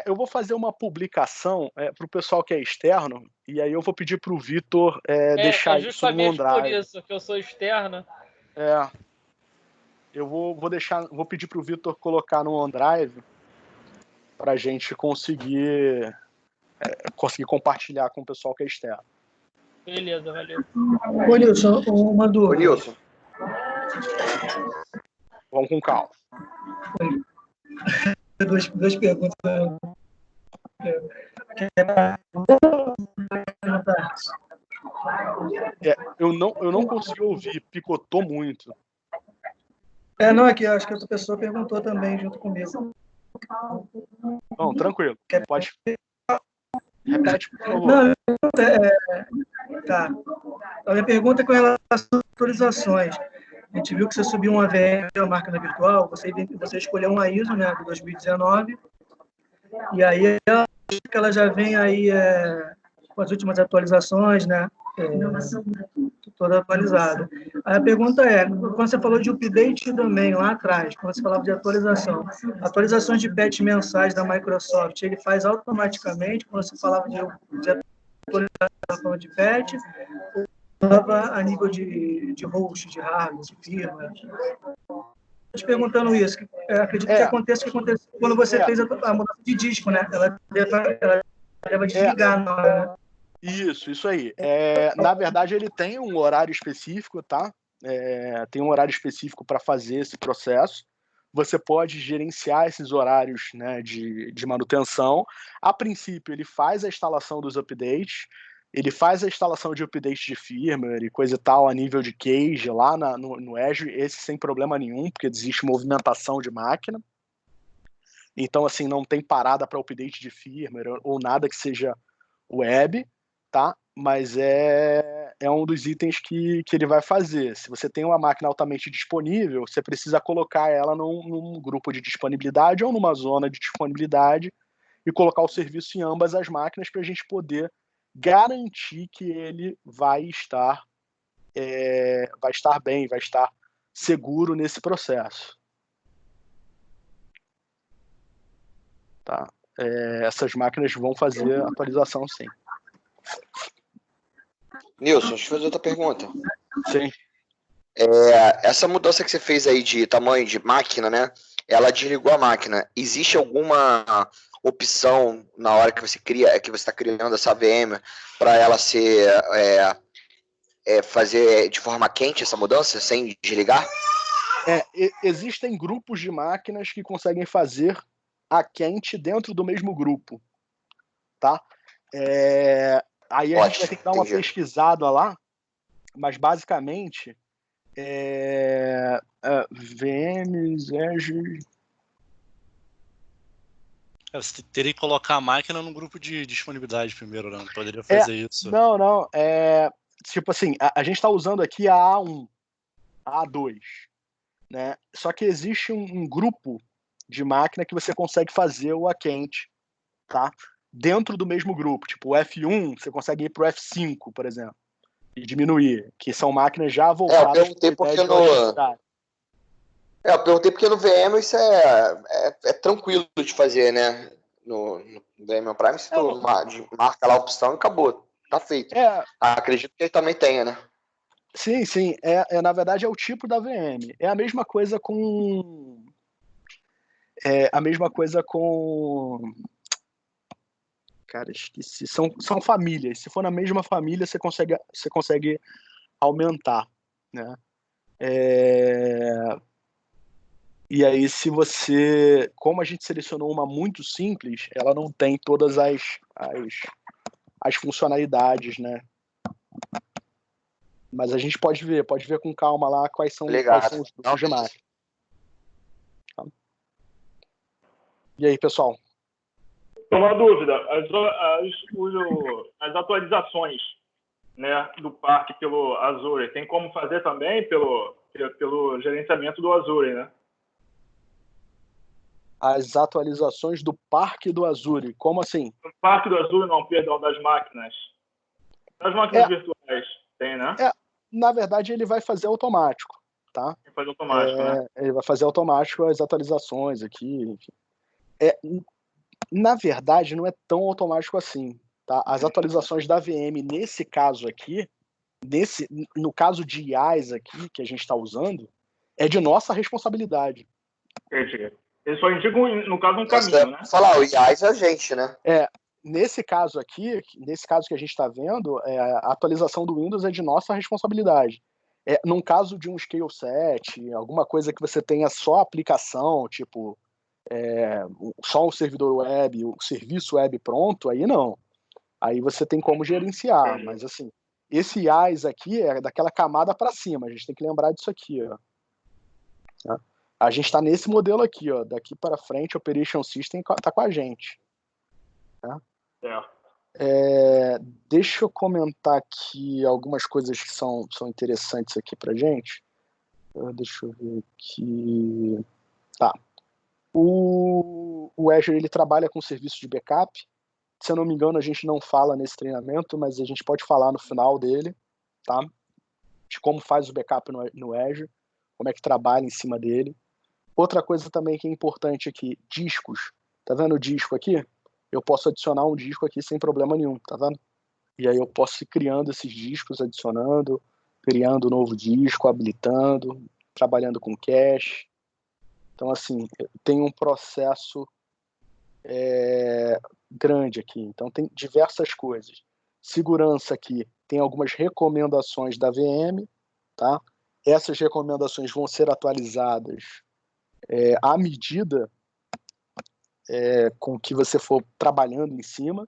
Eu vou fazer uma publicação para o pessoal que é externo, e aí eu vou pedir para o Vitor deixar isso no OneDrive. Justamente por isso que eu sou externo. Eu vou pedir para o Vitor colocar no OneDrive para a gente conseguir compartilhar com o pessoal que é externo. Beleza, valeu. Ô, Nilson, uma dúvida. Ô, Nilson. Vamos com calma. Duas perguntas. Eu não consegui ouvir, picotou muito. Não, aqui acho que outra pessoa perguntou também junto comigo. Não, tranquilo. Pode. Repete, por favor. Não, tá. A minha pergunta é com relação às atualizações. A gente viu que você subiu uma VM, a máquina virtual, você escolheu uma ISO, né, de 2019, e aí ela já vem aí com as últimas atualizações, né, toda atualizada. Aí a pergunta quando você falou de update também, lá atrás, quando você falava de atualizações de patch mensais da Microsoft, ele faz automaticamente, quando você falava de atualização de patch, a nível de host, de hardware, de firma. Estou te perguntando isso. Acredito que aconteça quando você fez a mudança de disco, né? Ela deve desligar na hora, né? Isso aí. Na verdade, ele tem um horário específico, tá? Tem um horário específico para fazer esse processo. Você pode gerenciar esses horários, né, de manutenção. A princípio, ele faz a instalação dos updates, ele faz a instalação de updates de firmware e coisa e tal a nível de cage lá no Azure, esse sem problema nenhum, porque existe movimentação de máquina. Então, assim, não tem parada para update de firmware ou nada que seja web, tá? Mas é um dos itens que ele vai fazer. Se você tem uma máquina altamente disponível, você precisa colocar ela num grupo de disponibilidade ou numa zona de disponibilidade e colocar o serviço em ambas as máquinas para a gente poder garantir que ele vai estar bem, vai estar seguro nesse processo. Tá? Essas máquinas vão fazer atualização, sim. Nilson, deixa eu fazer outra pergunta. Sim. Essa mudança que você fez aí de tamanho de máquina, né? Ela desligou a máquina. Existe alguma opção na hora que você está criando essa VM para ela ser fazer de forma quente essa mudança sem desligar? Existem grupos de máquinas que conseguem fazer a quente dentro do mesmo grupo, tá? Aí a gente vai ter que dar uma pesquisada lá, mas basicamente VMs, Azure... Você teria que colocar a máquina no grupo de disponibilidade primeiro, não poderia fazer isso. Não. Tipo assim, a gente está usando aqui a A1, a A2, né? Só que existe um grupo de máquina que você consegue fazer o quente, tá? Dentro do mesmo grupo. Tipo, o F1, você consegue ir pro F5, por exemplo, e diminuir, que são máquinas já voltadas. Eu perguntei porque no VM isso é tranquilo de fazer, né? No VM Prime, se tu marca lá a opção e acabou. Tá feito. Acredito que ele também tenha, né? Sim, sim. Na verdade, é o tipo da VM. É a mesma coisa com. A mesma coisa com. Cara, esqueci. São famílias. Se for na mesma família, você consegue aumentar, né? E aí, se você. Como a gente selecionou uma muito simples, ela não tem todas as funcionalidades, né? Mas a gente pode ver com calma lá quais são os grupos de máquina. Tá? E aí, pessoal? Uma dúvida, as atualizações, né, do parque pelo Azure, tem como fazer também pelo gerenciamento do Azure, né? As atualizações do parque do Azure, como assim? O parque do Azure, não, perdão, das máquinas. Das máquinas virtuais, tem, né? Na verdade, ele vai fazer automático, tá? Ele faz automático, né? Ele vai fazer automático as atualizações aqui, enfim. Na verdade, não é tão automático assim, tá? As atualizações da VM, nesse caso aqui, no caso de IaaS aqui, que a gente está usando, é de nossa responsabilidade. Entendi. Eles só indicam, no caso, um caminho, né? Falar, o IaaS é a gente, né? Nesse caso aqui, nesse caso que a gente está vendo, a atualização do Windows é de nossa responsabilidade. Num caso de um scale set, alguma coisa que você tenha só aplicação, tipo só um servidor web, o serviço web pronto, aí não. Aí você tem como gerenciar, mas assim, esse IaaS aqui é daquela camada para cima, a gente tem que lembrar disso aqui, ó. Tá? A gente está nesse modelo aqui, ó, daqui para frente, Operation System está com a gente. Tá? Deixa eu comentar aqui algumas coisas que são interessantes aqui para gente. Deixa eu ver aqui. Tá. O Azure, ele trabalha com serviço de backup. Se eu não me engano, a gente não fala nesse treinamento, mas a gente pode falar no final dele, tá? De como faz o backup no Azure, como é que trabalha em cima dele. Outra coisa também que é importante aqui, discos. Tá vendo o disco aqui? Eu posso adicionar um disco aqui sem problema nenhum, tá vendo? E aí eu posso ir criando esses discos, adicionando, criando um novo disco, habilitando, trabalhando com cache. Então, assim, tem um processo grande aqui. Então, tem diversas coisas. Segurança aqui, tem algumas recomendações da VM, tá? Essas recomendações vão ser atualizadas à medida com que você for trabalhando em cima.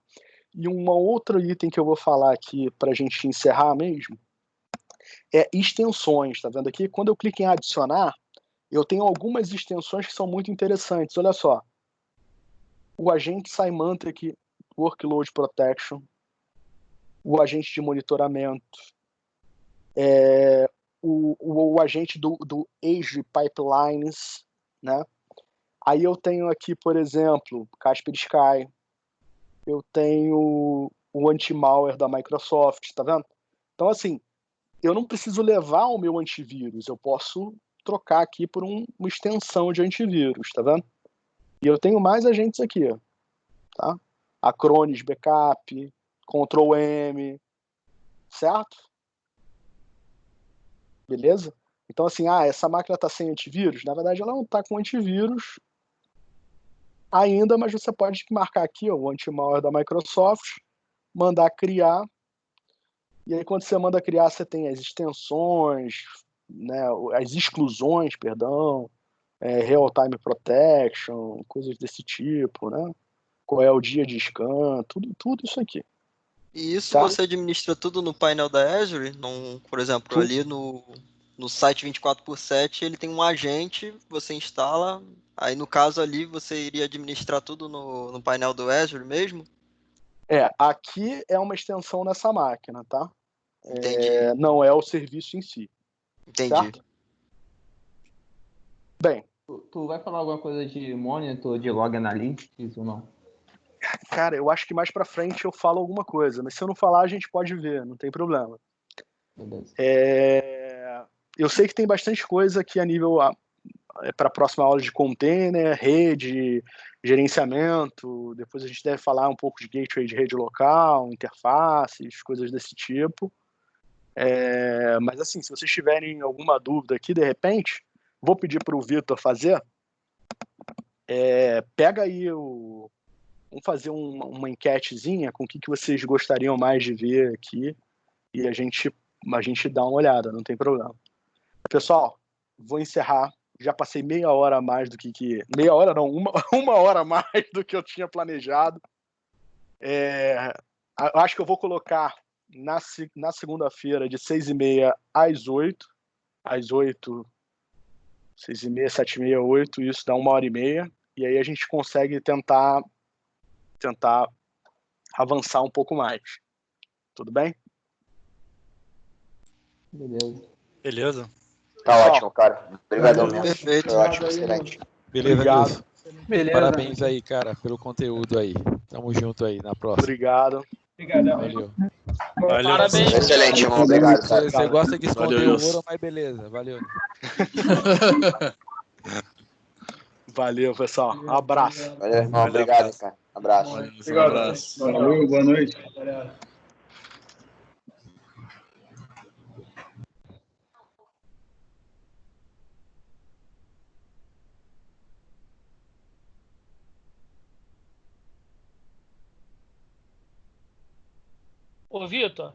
E um outro item que eu vou falar aqui para a gente encerrar mesmo é extensões, tá vendo aqui? Quando eu clico em adicionar, eu tenho algumas extensões que são muito interessantes. Olha só, o agente Symantec Workload Protection, o agente de monitoramento, o agente do Azure Pipelines, né? Aí eu tenho aqui, por exemplo, Kaspersky, eu tenho o anti-malware da Microsoft, tá vendo? Então, assim, eu não preciso levar o meu antivírus, eu posso trocar aqui por uma extensão de antivírus, tá vendo? E eu tenho mais agentes aqui, ó, tá? Acronis Backup, Ctrl M, certo? Beleza? Então, assim, essa máquina está sem antivírus? Na verdade, ela não está com antivírus ainda, mas você pode marcar aqui, ó, o anti-malware da Microsoft, mandar criar, e aí quando você manda criar, você tem as extensões, né, as exclusões, perdão, real-time protection, coisas desse tipo, né? Qual é o dia de scan, tudo isso aqui. E isso tá? você administra tudo no painel da Azure? Por exemplo, ali no site 24/7, ele tem um agente, você instala, aí no caso ali você iria administrar tudo no painel do Azure mesmo? Aqui é uma extensão nessa máquina, tá? Entendi. Não é o serviço em si. Entendi. Certo? Bem. Tu vai falar alguma coisa de monitor, de log analytics ou não? Cara, eu acho que mais pra frente eu falo alguma coisa, mas se eu não falar, a gente pode ver, não tem problema. Beleza. Eu sei que tem bastante coisa aqui a nível para a próxima aula de container, rede, gerenciamento. Depois a gente deve falar um pouco de gateway de rede local, interfaces, coisas desse tipo. Mas assim, se vocês tiverem alguma dúvida aqui, de repente, vou pedir para o Vitor fazer. Pega aí vamos fazer uma enquetezinha com o que vocês gostariam mais de ver aqui e a gente dá uma olhada, não tem problema. Pessoal, vou encerrar. Já passei meia hora a mais do que... Meia hora não, uma hora a mais do que eu tinha planejado. Acho que eu vou colocar na segunda-feira de 6h30 às 8h. Às 8h, 6h30, 7h30, 8h, isso dá 1h30. E aí a gente consegue tentar avançar um pouco mais. Tudo bem? Beleza. Tá ótimo, cara. Obrigadão mesmo. Perfeito. Foi ótimo, excelente. Beleza, Obrigado. Nilson. Beleza. Parabéns aí, cara, pelo conteúdo aí. Tamo junto aí na próxima. Obrigado. Obrigadão. Valeu. Parabéns. Excelente, irmão. Obrigado, cara. Você gosta de esconder Valeu, o ouro, mas beleza. Valeu. Valeu, pessoal. Um abraço. Valeu, irmão. Obrigado, cara. Abraço. Um abraço. Valeu, boa noite. Ô, Vitor,